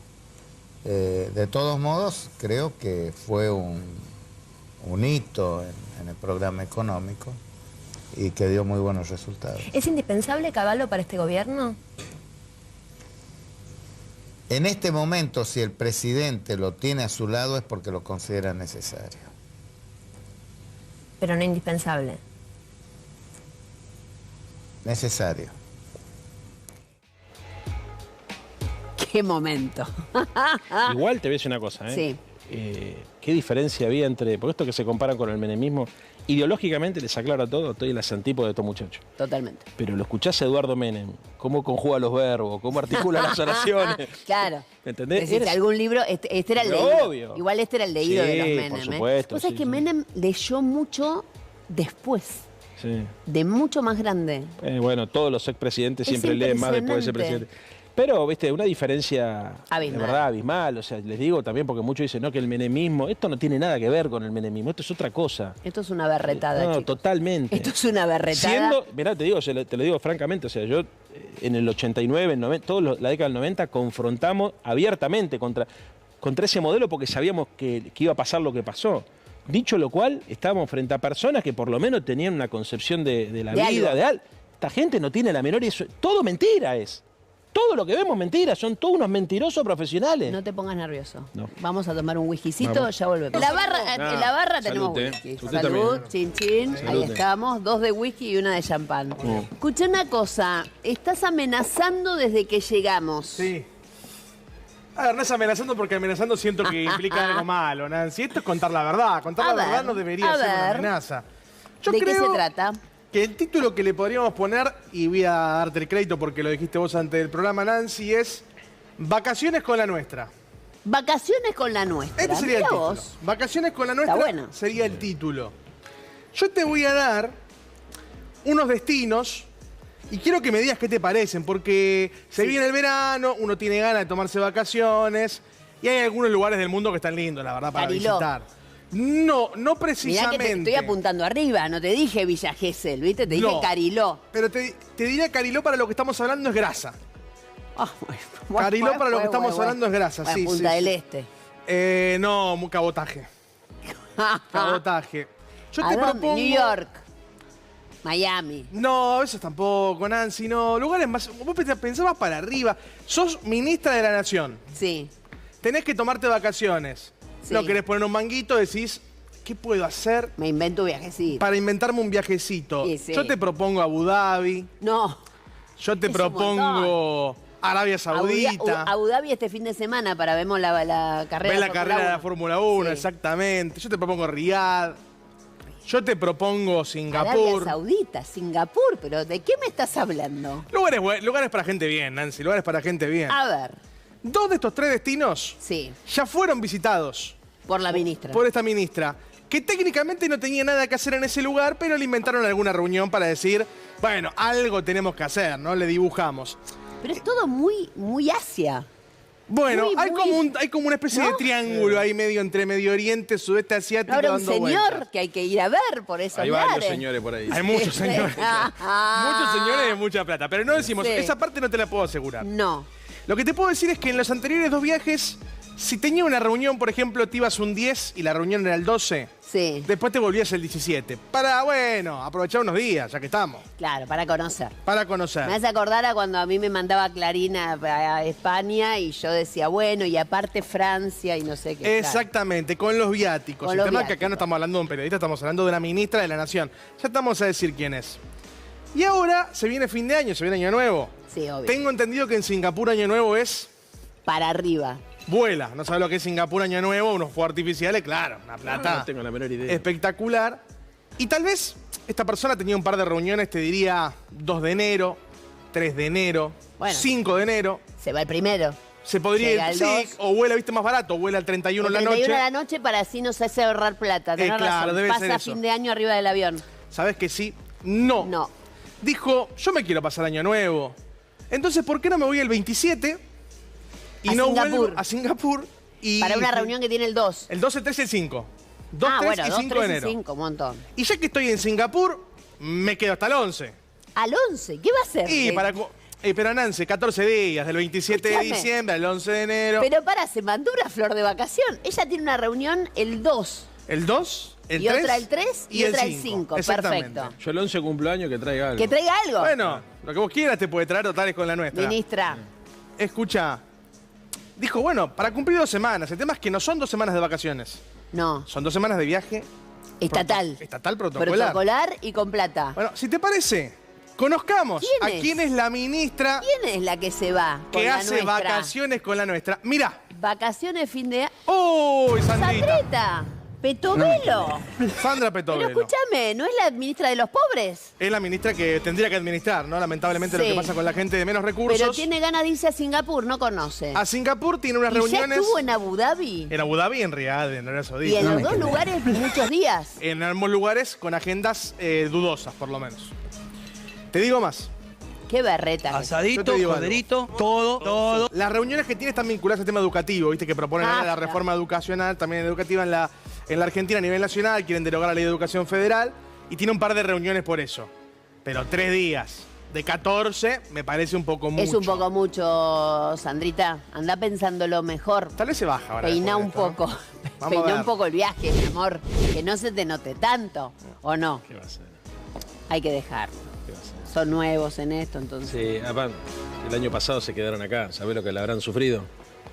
[SPEAKER 8] De todos modos, creo que fue un hito en el programa económico y que dio muy buenos resultados.
[SPEAKER 9] ¿Es indispensable Cavallo para este gobierno?
[SPEAKER 8] En este momento, si el presidente lo tiene a su lado es porque lo considera necesario.
[SPEAKER 9] Pero no indispensable.
[SPEAKER 8] Necesario.
[SPEAKER 1] Qué momento.
[SPEAKER 7] Igual te voy a decir una cosa, ¿eh?
[SPEAKER 1] Sí.
[SPEAKER 7] ¿Qué diferencia había entre... Porque esto que se comparan con el menemismo, ideológicamente les aclaro a todo, estoy en las antípodas de estos muchachos.
[SPEAKER 1] Totalmente.
[SPEAKER 7] Pero lo escuchás a Eduardo Menem, cómo conjuga los verbos, cómo articula las oraciones.
[SPEAKER 1] Claro.
[SPEAKER 7] ¿Me entendés?
[SPEAKER 1] Decís que algún libro, este era el
[SPEAKER 7] Pero
[SPEAKER 1] leído.
[SPEAKER 7] obvio.
[SPEAKER 1] Igual este era el leído
[SPEAKER 7] Sí,
[SPEAKER 1] de los
[SPEAKER 7] por
[SPEAKER 1] Menem.
[SPEAKER 7] supuesto,
[SPEAKER 1] Vos sabés
[SPEAKER 7] sí,
[SPEAKER 1] que
[SPEAKER 7] sí.
[SPEAKER 1] Menem leyó mucho después,
[SPEAKER 7] Sí.
[SPEAKER 1] de mucho más grande.
[SPEAKER 7] Bueno, todos los expresidentes
[SPEAKER 1] Es
[SPEAKER 7] siempre leen más después de ser
[SPEAKER 1] impresionante.
[SPEAKER 7] presidente. Pero, viste, una diferencia
[SPEAKER 1] Abismal.
[SPEAKER 7] de verdad abismal. O sea, les digo también porque muchos dicen, no, que el menemismo, esto no tiene nada que ver con el menemismo, esto es otra cosa.
[SPEAKER 1] Esto es una berretada,
[SPEAKER 7] No,
[SPEAKER 1] chicos.
[SPEAKER 7] totalmente.
[SPEAKER 1] Esto es una berretada.
[SPEAKER 7] Mirá, te lo digo francamente, o sea, yo en el 89, en 90, toda la década del 90 confrontamos abiertamente contra ese modelo porque sabíamos que iba a pasar lo que pasó. Dicho lo cual, estábamos frente a personas que por lo menos tenían una concepción de la
[SPEAKER 1] De
[SPEAKER 7] vida,
[SPEAKER 1] algo.
[SPEAKER 7] de algo. Esta gente no tiene la menor... Todo mentira es. Todo lo que vemos mentira, son todos unos mentirosos profesionales.
[SPEAKER 1] No te pongas nervioso.
[SPEAKER 7] No.
[SPEAKER 1] Vamos a tomar un whiskycito,
[SPEAKER 7] Vamos.
[SPEAKER 1] ya volvemos. En la barra tenemos
[SPEAKER 7] salud,
[SPEAKER 1] whisky.
[SPEAKER 7] Usted
[SPEAKER 1] Salud,
[SPEAKER 7] también.
[SPEAKER 1] chin chin. Ahí
[SPEAKER 7] Salud.
[SPEAKER 1] estamos, 2 de whisky y 1 de champán. Escuché una cosa, estás amenazando desde que llegamos.
[SPEAKER 2] Sí. A ver, no es amenazando porque amenazando siento que implica algo malo, Nancy. Esto es contar la verdad. Contar
[SPEAKER 1] A
[SPEAKER 2] la
[SPEAKER 1] ver,
[SPEAKER 2] verdad no debería
[SPEAKER 1] a
[SPEAKER 2] ser una
[SPEAKER 1] ver.
[SPEAKER 2] amenaza. Yo
[SPEAKER 1] ¿De qué
[SPEAKER 2] creo
[SPEAKER 1] se trata?
[SPEAKER 2] que el título que le podríamos poner, y voy a darte el crédito porque lo dijiste vos antes del programa, Nancy, es Vacaciones con la Nuestra.
[SPEAKER 1] Vacaciones con la nuestra.
[SPEAKER 2] Este sería el
[SPEAKER 1] Mirá
[SPEAKER 2] título.
[SPEAKER 1] vos.
[SPEAKER 2] Vacaciones con la Nuestra
[SPEAKER 1] bueno.
[SPEAKER 2] sería el título. Yo te voy a dar unos destinos y quiero que me digas qué te parecen, porque se viene el verano, uno tiene ganas de tomarse vacaciones y hay algunos lugares del mundo que están lindos, la verdad, para
[SPEAKER 1] Cariló.
[SPEAKER 2] visitar. No
[SPEAKER 1] Mirá
[SPEAKER 2] precisamente.
[SPEAKER 1] que te estoy apuntando arriba, no te dije Villa Gesell, ¿viste? Te dije
[SPEAKER 2] No.
[SPEAKER 1] Cariló.
[SPEAKER 2] Pero te diría Cariló para lo que estamos hablando es grasa.
[SPEAKER 1] Ah,
[SPEAKER 2] Cariló para lo que estamos hablando es grasa,
[SPEAKER 1] Bueno,
[SPEAKER 2] sí,
[SPEAKER 1] Punta
[SPEAKER 2] sí,
[SPEAKER 1] del
[SPEAKER 2] sí.
[SPEAKER 1] Este.
[SPEAKER 2] No, cabotaje. Cabotaje. Yo
[SPEAKER 1] ¿A
[SPEAKER 2] te
[SPEAKER 1] dónde?
[SPEAKER 2] propongo...
[SPEAKER 1] New York. Miami.
[SPEAKER 2] No, eso tampoco, Nancy, no. Lugares más... Vos pensás más para arriba. Sos ministra de la Nación.
[SPEAKER 1] Sí.
[SPEAKER 2] Tenés que tomarte vacaciones.
[SPEAKER 1] Sí.
[SPEAKER 2] No querés poner un manguito, decís, ¿qué puedo hacer
[SPEAKER 1] Me invento un viajecito.
[SPEAKER 2] para inventarme un viajecito?
[SPEAKER 1] Sí, sí.
[SPEAKER 2] Yo te propongo Abu Dhabi.
[SPEAKER 1] No.
[SPEAKER 2] Yo te
[SPEAKER 1] Es un
[SPEAKER 2] propongo Arabia Saudita.
[SPEAKER 1] Abu Dhabi este fin de semana para vemos la carrera
[SPEAKER 2] Ves la
[SPEAKER 1] de
[SPEAKER 2] carrera de la
[SPEAKER 1] Fórmula
[SPEAKER 2] Fórmula 1,
[SPEAKER 1] Sí.
[SPEAKER 2] exactamente. Yo te propongo Riyadh. Yo te propongo
[SPEAKER 1] Arabia
[SPEAKER 2] Singapur.
[SPEAKER 1] Saudita, Singapur, pero ¿de qué me estás hablando?
[SPEAKER 2] Lugares para gente bien, Nancy, lugares para gente bien.
[SPEAKER 1] A ver.
[SPEAKER 2] 2 de estos 3 destinos
[SPEAKER 1] Sí,
[SPEAKER 2] ya fueron visitados
[SPEAKER 1] por la ministra.
[SPEAKER 2] por esta ministra, que técnicamente no tenía nada que hacer en ese lugar, pero le inventaron alguna reunión para decir, bueno, algo tenemos que hacer, ¿no? Le dibujamos.
[SPEAKER 1] Pero es todo muy, muy Asia.
[SPEAKER 2] Bueno,
[SPEAKER 1] Muy,
[SPEAKER 2] hay como una especie
[SPEAKER 1] ¿no?
[SPEAKER 2] de triángulo ahí medio entre Medio Oriente, Sudeste Asiático.
[SPEAKER 1] Ahora un
[SPEAKER 2] dando
[SPEAKER 1] señor
[SPEAKER 2] vueltas.
[SPEAKER 1] que hay que ir a ver por esos
[SPEAKER 7] Hay
[SPEAKER 1] lares.
[SPEAKER 7] varios señores por ahí.
[SPEAKER 2] Hay muchos señores. Muchos señores de mucha plata. Pero no decimos,
[SPEAKER 1] Sí.
[SPEAKER 2] esa parte no te la puedo asegurar.
[SPEAKER 1] No.
[SPEAKER 2] Lo que te puedo decir es que en los anteriores 2 viajes, si tenía una reunión, por ejemplo, te ibas un 10 y la reunión era el 12,
[SPEAKER 1] Sí,
[SPEAKER 2] después te volvías el 17. Para, bueno, aprovechar unos días, ya que estamos.
[SPEAKER 1] claro, para conocer.
[SPEAKER 2] Para conocer.
[SPEAKER 1] Me hace acordar a cuando a mí me mandaba Clarín a España y yo decía, bueno, y aparte Francia y no sé qué.
[SPEAKER 2] Exactamente, con los viáticos.
[SPEAKER 1] Con
[SPEAKER 2] El
[SPEAKER 1] los
[SPEAKER 2] tema es que acá
[SPEAKER 1] viáticos.
[SPEAKER 2] no estamos hablando de un periodista, estamos hablando de una ministra de la Nación. Ya estamos a decir quién es. Y ahora se viene fin de año, se viene Año Nuevo.
[SPEAKER 1] Sí, obvio.
[SPEAKER 2] Tengo entendido que en Singapur Año Nuevo es
[SPEAKER 1] Para arriba.
[SPEAKER 2] vuela. No sabes lo que es Singapur Año Nuevo, unos fuegos artificiales, claro, una plata
[SPEAKER 7] No tengo la menor idea.
[SPEAKER 2] espectacular. Y tal vez esta persona tenía un par de reuniones, te diría 2 de enero, 3 de enero,
[SPEAKER 1] Bueno.
[SPEAKER 2] 5 de enero.
[SPEAKER 1] Se va el primero.
[SPEAKER 2] Se podría
[SPEAKER 1] Llega
[SPEAKER 2] ir,
[SPEAKER 1] el
[SPEAKER 2] sí,
[SPEAKER 1] 2.
[SPEAKER 2] o vuela, viste, más barato, vuela el 31 en la
[SPEAKER 1] 31
[SPEAKER 2] noche.
[SPEAKER 1] de la noche para así nos hace ahorrar plata. Tenés
[SPEAKER 2] claro,
[SPEAKER 1] razón.
[SPEAKER 2] debe ser
[SPEAKER 1] Pasa
[SPEAKER 2] eso.
[SPEAKER 1] fin de año arriba del avión.
[SPEAKER 2] ¿Sabes que sí? No.
[SPEAKER 1] No.
[SPEAKER 2] Dijo, yo me quiero pasar Año Nuevo. Entonces, ¿por qué no me voy el 27 y
[SPEAKER 1] A
[SPEAKER 2] no
[SPEAKER 1] Singapur.
[SPEAKER 2] vuelvo a Singapur? Y
[SPEAKER 1] Para una reunión que tiene el 2.
[SPEAKER 2] El 2, el 3 y el 5. 2, 3
[SPEAKER 1] bueno,
[SPEAKER 2] y
[SPEAKER 1] 2,
[SPEAKER 2] 5 de
[SPEAKER 1] 3 y
[SPEAKER 2] enero.
[SPEAKER 1] 5, un montón.
[SPEAKER 2] Y ya que estoy en Singapur, me quedo hasta el 11.
[SPEAKER 1] Al 11, ¿qué va a hacer?
[SPEAKER 2] Y para... pero Nancy, 14 días, del 27 de
[SPEAKER 1] Escuchame.
[SPEAKER 2] diciembre al 11 de enero.
[SPEAKER 1] Pero para, se mandó una flor de vacación. Ella tiene una reunión el 2.
[SPEAKER 2] El 2, el
[SPEAKER 1] Y
[SPEAKER 2] 3.
[SPEAKER 1] otra el 3 y otra el 5.
[SPEAKER 2] Exactamente.
[SPEAKER 1] Perfecto.
[SPEAKER 7] Yo el 11 cumpleaños que traiga algo.
[SPEAKER 1] Que traiga algo.
[SPEAKER 2] Bueno, lo que vos quieras te puede traer, totales con la nuestra.
[SPEAKER 1] Ministra.
[SPEAKER 2] Escucha, dijo, bueno, para cumplir 2 semanas. El tema es que no son 2 semanas de vacaciones.
[SPEAKER 1] No.
[SPEAKER 2] Son 2 semanas de viaje
[SPEAKER 1] Estatal.
[SPEAKER 2] estatal protocolar.
[SPEAKER 1] Protocolar y con plata.
[SPEAKER 2] Bueno, si te parece, conozcamos
[SPEAKER 1] ¿Quién
[SPEAKER 2] a
[SPEAKER 1] es?
[SPEAKER 2] quién es la ministra
[SPEAKER 1] ¿Quién es la que se va con
[SPEAKER 2] que
[SPEAKER 1] la
[SPEAKER 2] hace
[SPEAKER 1] nuestra?
[SPEAKER 2] vacaciones con la nuestra. Mirá.
[SPEAKER 1] Vacaciones fin de año.
[SPEAKER 2] ¡Uy, Sandrita!
[SPEAKER 1] ¡Sandrita! ¡Petovelo!
[SPEAKER 2] Sandra
[SPEAKER 1] Pero
[SPEAKER 2] Petovelo.
[SPEAKER 1] escúchame, ¿no es la ministra de los pobres?
[SPEAKER 2] Es la ministra que tendría que administrar, ¿no? Lamentablemente lo
[SPEAKER 1] Sí.
[SPEAKER 2] que pasa con la gente de menos recursos.
[SPEAKER 1] Pero tiene ganas de irse a Singapur, no conoce.
[SPEAKER 2] A Singapur tiene unas
[SPEAKER 1] ¿Y ya
[SPEAKER 2] reuniones
[SPEAKER 1] estuvo en Abu Dhabi?
[SPEAKER 2] en Abu Dhabi y en Riyadh, en Arabia
[SPEAKER 1] Y
[SPEAKER 2] Saudita.
[SPEAKER 1] en los dos lugares muchos días.
[SPEAKER 2] En ambos lugares con agendas dudosas, por lo menos. Te digo más.
[SPEAKER 1] Qué berreta. que-
[SPEAKER 2] Yo
[SPEAKER 10] Asadito,
[SPEAKER 2] te digo algo.
[SPEAKER 10] corderito, todo.
[SPEAKER 2] Las reuniones que tiene están vinculadas al tema educativo, ¿viste? Que proponen ahora la reforma educacional, también educativa en la Argentina a nivel nacional, quieren derogar la ley de educación federal y tiene un par de reuniones por eso. Pero 3 días de 14 me parece un poco mucho.
[SPEAKER 1] Es un poco mucho, Sandrita. Anda pensándolo mejor.
[SPEAKER 2] Tal vez se baja ahora.
[SPEAKER 1] Peiná un
[SPEAKER 2] después de esto,
[SPEAKER 1] poco.
[SPEAKER 2] ¿no? Vamos a
[SPEAKER 1] Peiná
[SPEAKER 2] ver.
[SPEAKER 1] un poco el viaje, mi amor. Que no se te note tanto. ¿O no?
[SPEAKER 7] ¿Qué va a hacer?
[SPEAKER 1] Hay que dejarlo.
[SPEAKER 7] ¿Qué va a hacer?
[SPEAKER 1] Son nuevos en esto, entonces.
[SPEAKER 7] Sí, aparte, el año pasado se quedaron acá. ¿Sabés lo que le habrán sufrido?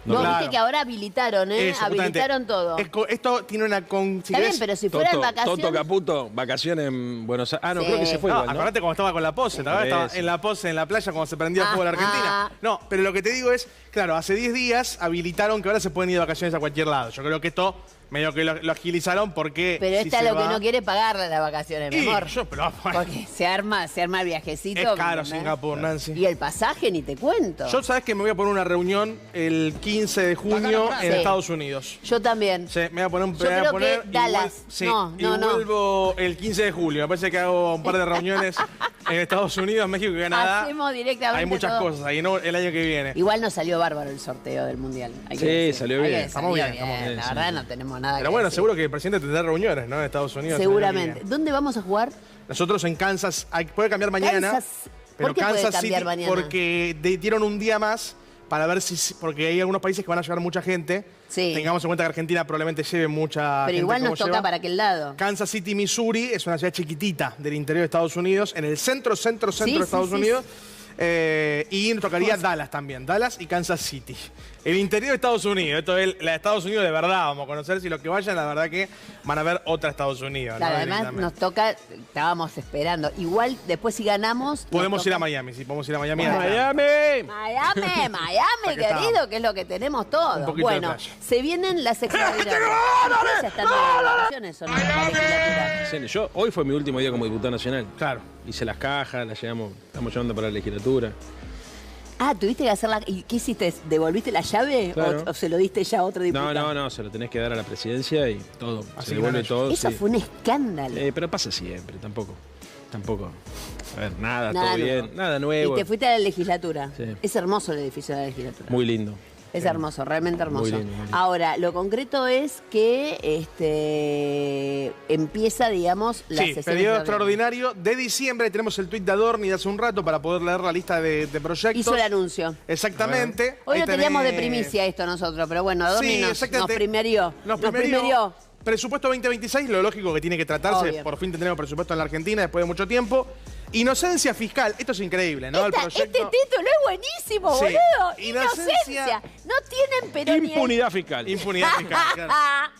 [SPEAKER 1] Vos
[SPEAKER 2] claro.
[SPEAKER 1] viste que ahora habilitaron, ¿eh?
[SPEAKER 2] Eso, justamente.
[SPEAKER 1] Habilitaron todo.
[SPEAKER 2] Esto tiene una... si
[SPEAKER 1] Está bien,
[SPEAKER 2] querés-
[SPEAKER 1] pero si fuera en vacaciones...
[SPEAKER 7] Toto Caputo, vacaciones en Buenos Aires. Ah, no,
[SPEAKER 1] Sí.
[SPEAKER 7] creo que se fue
[SPEAKER 2] No,
[SPEAKER 7] igual, ¿no?
[SPEAKER 2] acordate cuando estaba con la pose, ¿te acuerdas?
[SPEAKER 7] Por
[SPEAKER 2] Estaba
[SPEAKER 7] eso.
[SPEAKER 2] en la pose, en la playa, cuando se prendió el fuego la
[SPEAKER 1] Ajá.
[SPEAKER 2] Argentina. No, pero lo que te digo es, claro, hace 10 días habilitaron que ahora se pueden ir de vacaciones a cualquier lado. Yo creo que esto medio que lo agilizaron porque...
[SPEAKER 1] Pero
[SPEAKER 2] si
[SPEAKER 1] esta
[SPEAKER 2] se
[SPEAKER 1] lo que
[SPEAKER 2] va-
[SPEAKER 1] no quiere es pagarle las vacaciones, mi
[SPEAKER 2] Y
[SPEAKER 1] amor.
[SPEAKER 2] pero, bueno,
[SPEAKER 1] Porque se arma el viajecito.
[SPEAKER 2] es caro
[SPEAKER 1] ¿entendés?
[SPEAKER 2] Singapur, Nancy.
[SPEAKER 1] Y el pasaje ni te cuento.
[SPEAKER 2] Yo sabes que me voy a poner una reunión el 15 de junio en
[SPEAKER 1] Sí.
[SPEAKER 2] Estados Unidos.
[SPEAKER 1] Yo también.
[SPEAKER 2] Sí, me voy a poner un
[SPEAKER 1] Yo creo que
[SPEAKER 2] y
[SPEAKER 1] Dallas.
[SPEAKER 2] sí,
[SPEAKER 1] No,
[SPEAKER 2] y
[SPEAKER 1] no, no.
[SPEAKER 2] vuelvo el 15 de julio. Me parece que hago un par de reuniones en Estados Unidos, México y Canadá.
[SPEAKER 1] Hacemos directamente
[SPEAKER 2] Hay muchas
[SPEAKER 1] todo.
[SPEAKER 2] cosas ahí, ¿no? El año que viene.
[SPEAKER 1] Igual nos salió bárbaro el sorteo del Mundial. Hay que
[SPEAKER 7] Sí,
[SPEAKER 1] decir.
[SPEAKER 7] salió
[SPEAKER 1] Hay que
[SPEAKER 7] bien.
[SPEAKER 1] decir,
[SPEAKER 2] Estamos
[SPEAKER 1] salió
[SPEAKER 2] bien, estamos bien,
[SPEAKER 1] La
[SPEAKER 7] sí.
[SPEAKER 1] verdad no tenemos nada
[SPEAKER 2] Pero
[SPEAKER 1] que
[SPEAKER 2] bueno,
[SPEAKER 1] decir.
[SPEAKER 2] seguro que el presidente tendrá reuniones, ¿no? En Estados Unidos. el año que
[SPEAKER 1] Seguramente.
[SPEAKER 2] viene.
[SPEAKER 1] ¿Dónde vamos a jugar?
[SPEAKER 2] Nosotros en Kansas, puede cambiar mañana.
[SPEAKER 1] Kansas.
[SPEAKER 2] Pero
[SPEAKER 1] ¿Por qué puede
[SPEAKER 2] Kansas
[SPEAKER 1] cambiar
[SPEAKER 2] City,
[SPEAKER 1] mañana?
[SPEAKER 2] porque dieron un día más para ver si, porque hay algunos países que van a llevar mucha gente.
[SPEAKER 1] Sí.
[SPEAKER 2] Tengamos en cuenta que Argentina probablemente lleve mucha
[SPEAKER 1] Pero
[SPEAKER 2] gente
[SPEAKER 1] igual
[SPEAKER 2] como
[SPEAKER 1] nos toca
[SPEAKER 2] lleva.
[SPEAKER 1] para aquel lado.
[SPEAKER 2] Kansas City, Missouri, es una ciudad chiquitita del interior de Estados Unidos, en el centro
[SPEAKER 1] Sí,
[SPEAKER 2] de
[SPEAKER 1] sí,
[SPEAKER 2] Estados
[SPEAKER 1] sí,
[SPEAKER 2] Unidos. Y nos tocaría Dallas también, Dallas y Kansas City. El interior de Estados Unidos, esto es la de Estados Unidos de verdad, vamos a conocer si los que vayan, la verdad que van a ver otra Estados Unidos.
[SPEAKER 1] Claro,
[SPEAKER 2] ¿no?
[SPEAKER 1] además
[SPEAKER 2] Directamente.
[SPEAKER 1] nos toca, estábamos esperando. Igual después si ganamos... nos
[SPEAKER 2] Podemos ir
[SPEAKER 1] toca-
[SPEAKER 2] a Miami, sí, podemos ir a Miami.
[SPEAKER 7] ¡Miami!
[SPEAKER 1] Miami,
[SPEAKER 2] Aquí
[SPEAKER 1] querido,
[SPEAKER 2] estamos.
[SPEAKER 1] que es lo que tenemos
[SPEAKER 2] Un
[SPEAKER 1] todo.
[SPEAKER 2] poquito de
[SPEAKER 1] Bueno,
[SPEAKER 2] playa.
[SPEAKER 1] se vienen las extraordinarias. ¿Ya están de vacaciones o no? La legislatura.
[SPEAKER 7] Sí, yo, hoy fue mi último día como diputado nacional.
[SPEAKER 2] Claro.
[SPEAKER 7] Hice las cajas, las llevamos, estamos llevando para la legislatura.
[SPEAKER 1] Ah, tuviste que hacerla. ¿Y qué hiciste? ¿Devolviste la llave
[SPEAKER 7] Claro.
[SPEAKER 1] o se lo diste ya a otro diputado?
[SPEAKER 7] No, se lo tenés que dar a la presidencia y todo.
[SPEAKER 2] Así
[SPEAKER 7] Se devuelve todo.
[SPEAKER 1] Eso
[SPEAKER 7] sí.
[SPEAKER 1] fue un escándalo.
[SPEAKER 7] Pero pasa siempre, tampoco. A ver, nada
[SPEAKER 1] Nada
[SPEAKER 7] todo
[SPEAKER 1] nuevo.
[SPEAKER 7] bien, nada nuevo.
[SPEAKER 1] Y te fuiste a la legislatura.
[SPEAKER 7] Sí.
[SPEAKER 1] Es hermoso el edificio de la legislatura.
[SPEAKER 7] Muy lindo.
[SPEAKER 1] Es hermoso, realmente hermoso.
[SPEAKER 7] Muy lindo, muy lindo.
[SPEAKER 1] Ahora, lo concreto es que empieza, digamos, la
[SPEAKER 2] Sí,
[SPEAKER 1] sesión
[SPEAKER 2] periodo extraordinario de diciembre. Tenemos el tuit de Adorni de hace un rato para poder leer la lista de proyectos.
[SPEAKER 1] Hizo el anuncio.
[SPEAKER 2] Exactamente.
[SPEAKER 1] Hoy
[SPEAKER 2] Ahí
[SPEAKER 1] lo teníamos de
[SPEAKER 2] tenés-
[SPEAKER 1] primicia esto nosotros, pero bueno, Adorni
[SPEAKER 2] Sí,
[SPEAKER 1] nos
[SPEAKER 2] exactamente.
[SPEAKER 1] primerió.
[SPEAKER 2] Nos primerió. Presupuesto 2026, lo lógico que tiene que tratarse.
[SPEAKER 1] Obvio.
[SPEAKER 2] Por fin tendremos presupuesto en la Argentina después de mucho tiempo. Inocencia fiscal. Esto es increíble, ¿no?
[SPEAKER 1] Este título es buenísimo,
[SPEAKER 2] Sí.
[SPEAKER 1] boludo.
[SPEAKER 2] Inocencia.
[SPEAKER 1] Inocencia. No tienen pero ni el-
[SPEAKER 7] Impunidad fiscal.
[SPEAKER 2] Impunidad fiscal, claro.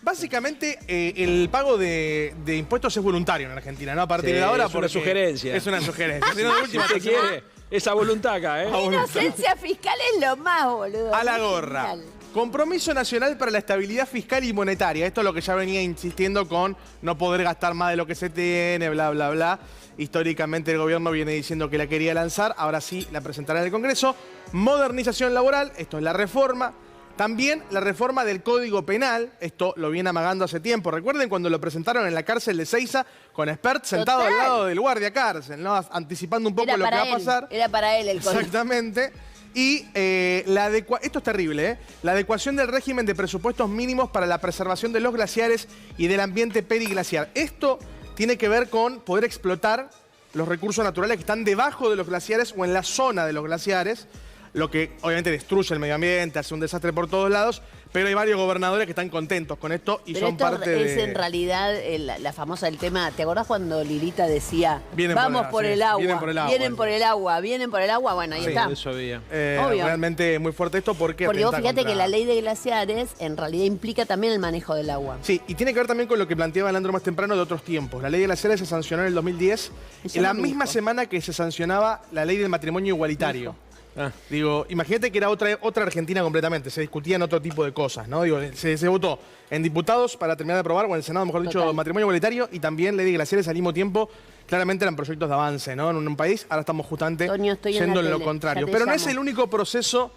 [SPEAKER 2] Básicamente, el pago de impuestos es voluntario en Argentina, ¿no? A partir
[SPEAKER 7] Sí,
[SPEAKER 2] de ahora.
[SPEAKER 7] es una
[SPEAKER 2] porque
[SPEAKER 7] sugerencia.
[SPEAKER 2] Es una sugerencia. Si no, de última,
[SPEAKER 7] Si usted quiere, esa voluntad acá, ¿eh?
[SPEAKER 1] Inocencia fiscal es lo más, boludo.
[SPEAKER 2] A la
[SPEAKER 1] Es
[SPEAKER 2] gorra.
[SPEAKER 1] genial.
[SPEAKER 2] Compromiso nacional para la estabilidad fiscal y monetaria. Esto es lo que ya venía insistiendo con no poder gastar más de lo que se tiene, bla, bla, bla. Históricamente el gobierno viene diciendo que la quería lanzar, ahora sí la presentará en el Congreso. Modernización laboral, esto es la reforma. También la reforma del Código Penal, esto lo viene amagando hace tiempo. Recuerden cuando lo presentaron en la cárcel de Seiza con Expert sentado al lado del guardia cárcel, ¿no? Anticipando un poco
[SPEAKER 1] Era
[SPEAKER 2] lo que
[SPEAKER 1] para
[SPEAKER 2] va a
[SPEAKER 1] él,
[SPEAKER 2] pasar.
[SPEAKER 1] Era para él el código.
[SPEAKER 2] Exactamente. Y esto es terrible, ¿eh? La adecuación del régimen de presupuestos mínimos para la preservación de los glaciares y del ambiente periglaciar. Esto tiene que ver con poder explotar los recursos naturales que están debajo de los glaciares o en la zona de los glaciares, lo que obviamente destruye el medio ambiente, hace un desastre por todos lados, pero hay varios gobernadores que están contentos con esto y
[SPEAKER 1] Pero
[SPEAKER 2] son
[SPEAKER 1] esto
[SPEAKER 2] parte
[SPEAKER 1] es
[SPEAKER 2] de...
[SPEAKER 1] en realidad la famosa del tema. ¿Te acordás cuando Lilita decía
[SPEAKER 2] Vienen
[SPEAKER 1] vamos
[SPEAKER 2] por
[SPEAKER 1] por
[SPEAKER 2] el-
[SPEAKER 1] el
[SPEAKER 2] sí,
[SPEAKER 1] agua,
[SPEAKER 2] vienen por el agua,
[SPEAKER 1] vienen
[SPEAKER 2] sí.
[SPEAKER 1] por el agua, vienen por el agua? Bueno, ahí
[SPEAKER 2] Sí,
[SPEAKER 1] está.
[SPEAKER 7] Eso había.
[SPEAKER 1] Obvio.
[SPEAKER 2] Realmente muy fuerte esto porque
[SPEAKER 1] Porque vos
[SPEAKER 2] atenta
[SPEAKER 1] fíjate que
[SPEAKER 2] contra-
[SPEAKER 1] la ley de glaciares en realidad implica también el manejo del agua.
[SPEAKER 2] Sí, y tiene que ver también con lo que planteaba Leandro más temprano de otros tiempos. La ley de glaciares se sancionó en el 2010,
[SPEAKER 1] Eso
[SPEAKER 2] en la
[SPEAKER 1] no me
[SPEAKER 2] misma
[SPEAKER 1] dijo.
[SPEAKER 2] semana que se sancionaba la ley del matrimonio igualitario.
[SPEAKER 7] Ah,
[SPEAKER 2] Digo, imagínate que era otra Argentina completamente, se discutían otro tipo de cosas, ¿no? Digo, se votó en diputados para terminar de aprobar, o en el Senado, mejor dicho,
[SPEAKER 1] Total.
[SPEAKER 2] matrimonio igualitario y también ley de glaciares al mismo tiempo. Claramente eran proyectos de avance, ¿no? En un país, ahora estamos justamente
[SPEAKER 1] Toño, estoy en
[SPEAKER 2] yendo
[SPEAKER 1] la
[SPEAKER 2] en lo
[SPEAKER 1] tele,
[SPEAKER 2] contrario.
[SPEAKER 1] ya te
[SPEAKER 2] Pero no es
[SPEAKER 1] llamo.
[SPEAKER 2] el único proceso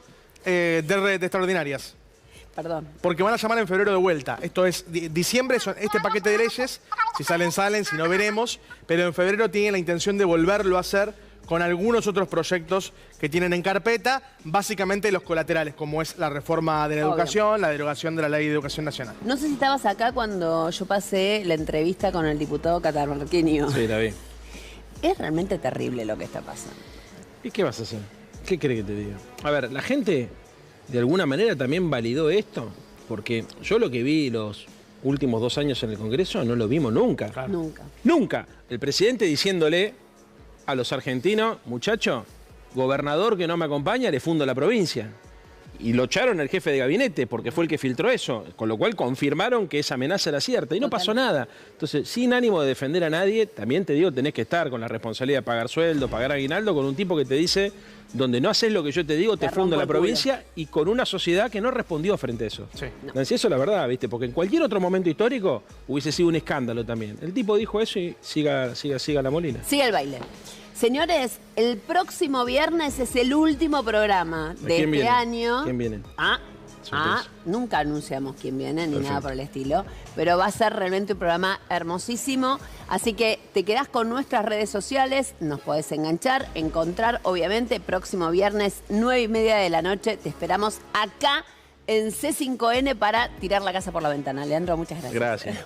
[SPEAKER 2] de extraordinarias.
[SPEAKER 1] Perdón.
[SPEAKER 2] Porque van a llamar en febrero de vuelta. Esto es, diciembre, este paquete de leyes, si salen, salen, si no veremos, pero en febrero tienen la intención de volverlo a hacer con algunos otros proyectos que tienen en carpeta, básicamente los colaterales, como es la reforma de la
[SPEAKER 1] Obvio.
[SPEAKER 2] educación, la derogación de la Ley de Educación Nacional.
[SPEAKER 1] No sé si estabas acá cuando yo pasé la entrevista con el diputado catamarqueño.
[SPEAKER 7] sí, la vi.
[SPEAKER 1] Es realmente terrible lo que está pasando.
[SPEAKER 7] ¿Y qué vas a hacer? ¿Qué crees que te diga? A ver, la gente de alguna manera también validó esto, porque yo lo que vi los últimos 2 años en el Congreso no lo vimos nunca.
[SPEAKER 1] Nunca.
[SPEAKER 7] Nunca. El presidente diciéndole a los argentinos, muchacho, gobernador que no me acompaña, le fundo la provincia. Y lo echaron al jefe de gabinete porque fue el que filtró eso, con lo cual confirmaron que esa amenaza era cierta y no pasó nada. Entonces, sin ánimo de defender a nadie, también te digo, tenés que estar con la responsabilidad de pagar sueldo, pagar aguinaldo, con un tipo que te dice, donde no haces lo que yo te digo, te
[SPEAKER 1] Te
[SPEAKER 7] fundo
[SPEAKER 1] rompo
[SPEAKER 7] la
[SPEAKER 1] el culo.
[SPEAKER 7] provincia, y con una sociedad que no respondió frente a eso.
[SPEAKER 2] Sí.
[SPEAKER 7] Nancy, eso es la verdad, ¿viste? Porque en cualquier otro momento histórico hubiese sido un escándalo también. El tipo dijo eso y siga la molina.
[SPEAKER 1] Sigue el baile. Señores, el próximo viernes es el último programa de
[SPEAKER 7] ¿Quién
[SPEAKER 1] este
[SPEAKER 7] viene?
[SPEAKER 1] año.
[SPEAKER 7] ¿Quién viene? Sorpresa.
[SPEAKER 1] Nunca anunciamos quién viene ni
[SPEAKER 7] Perfecto.
[SPEAKER 1] nada por el estilo, pero va a ser realmente un programa hermosísimo, así que te quedás con nuestras redes sociales, nos podés encontrar, obviamente, próximo viernes, 9:30 de la noche, te esperamos acá en C5N para tirar la casa por la ventana. Leandro, muchas gracias.
[SPEAKER 7] Gracias.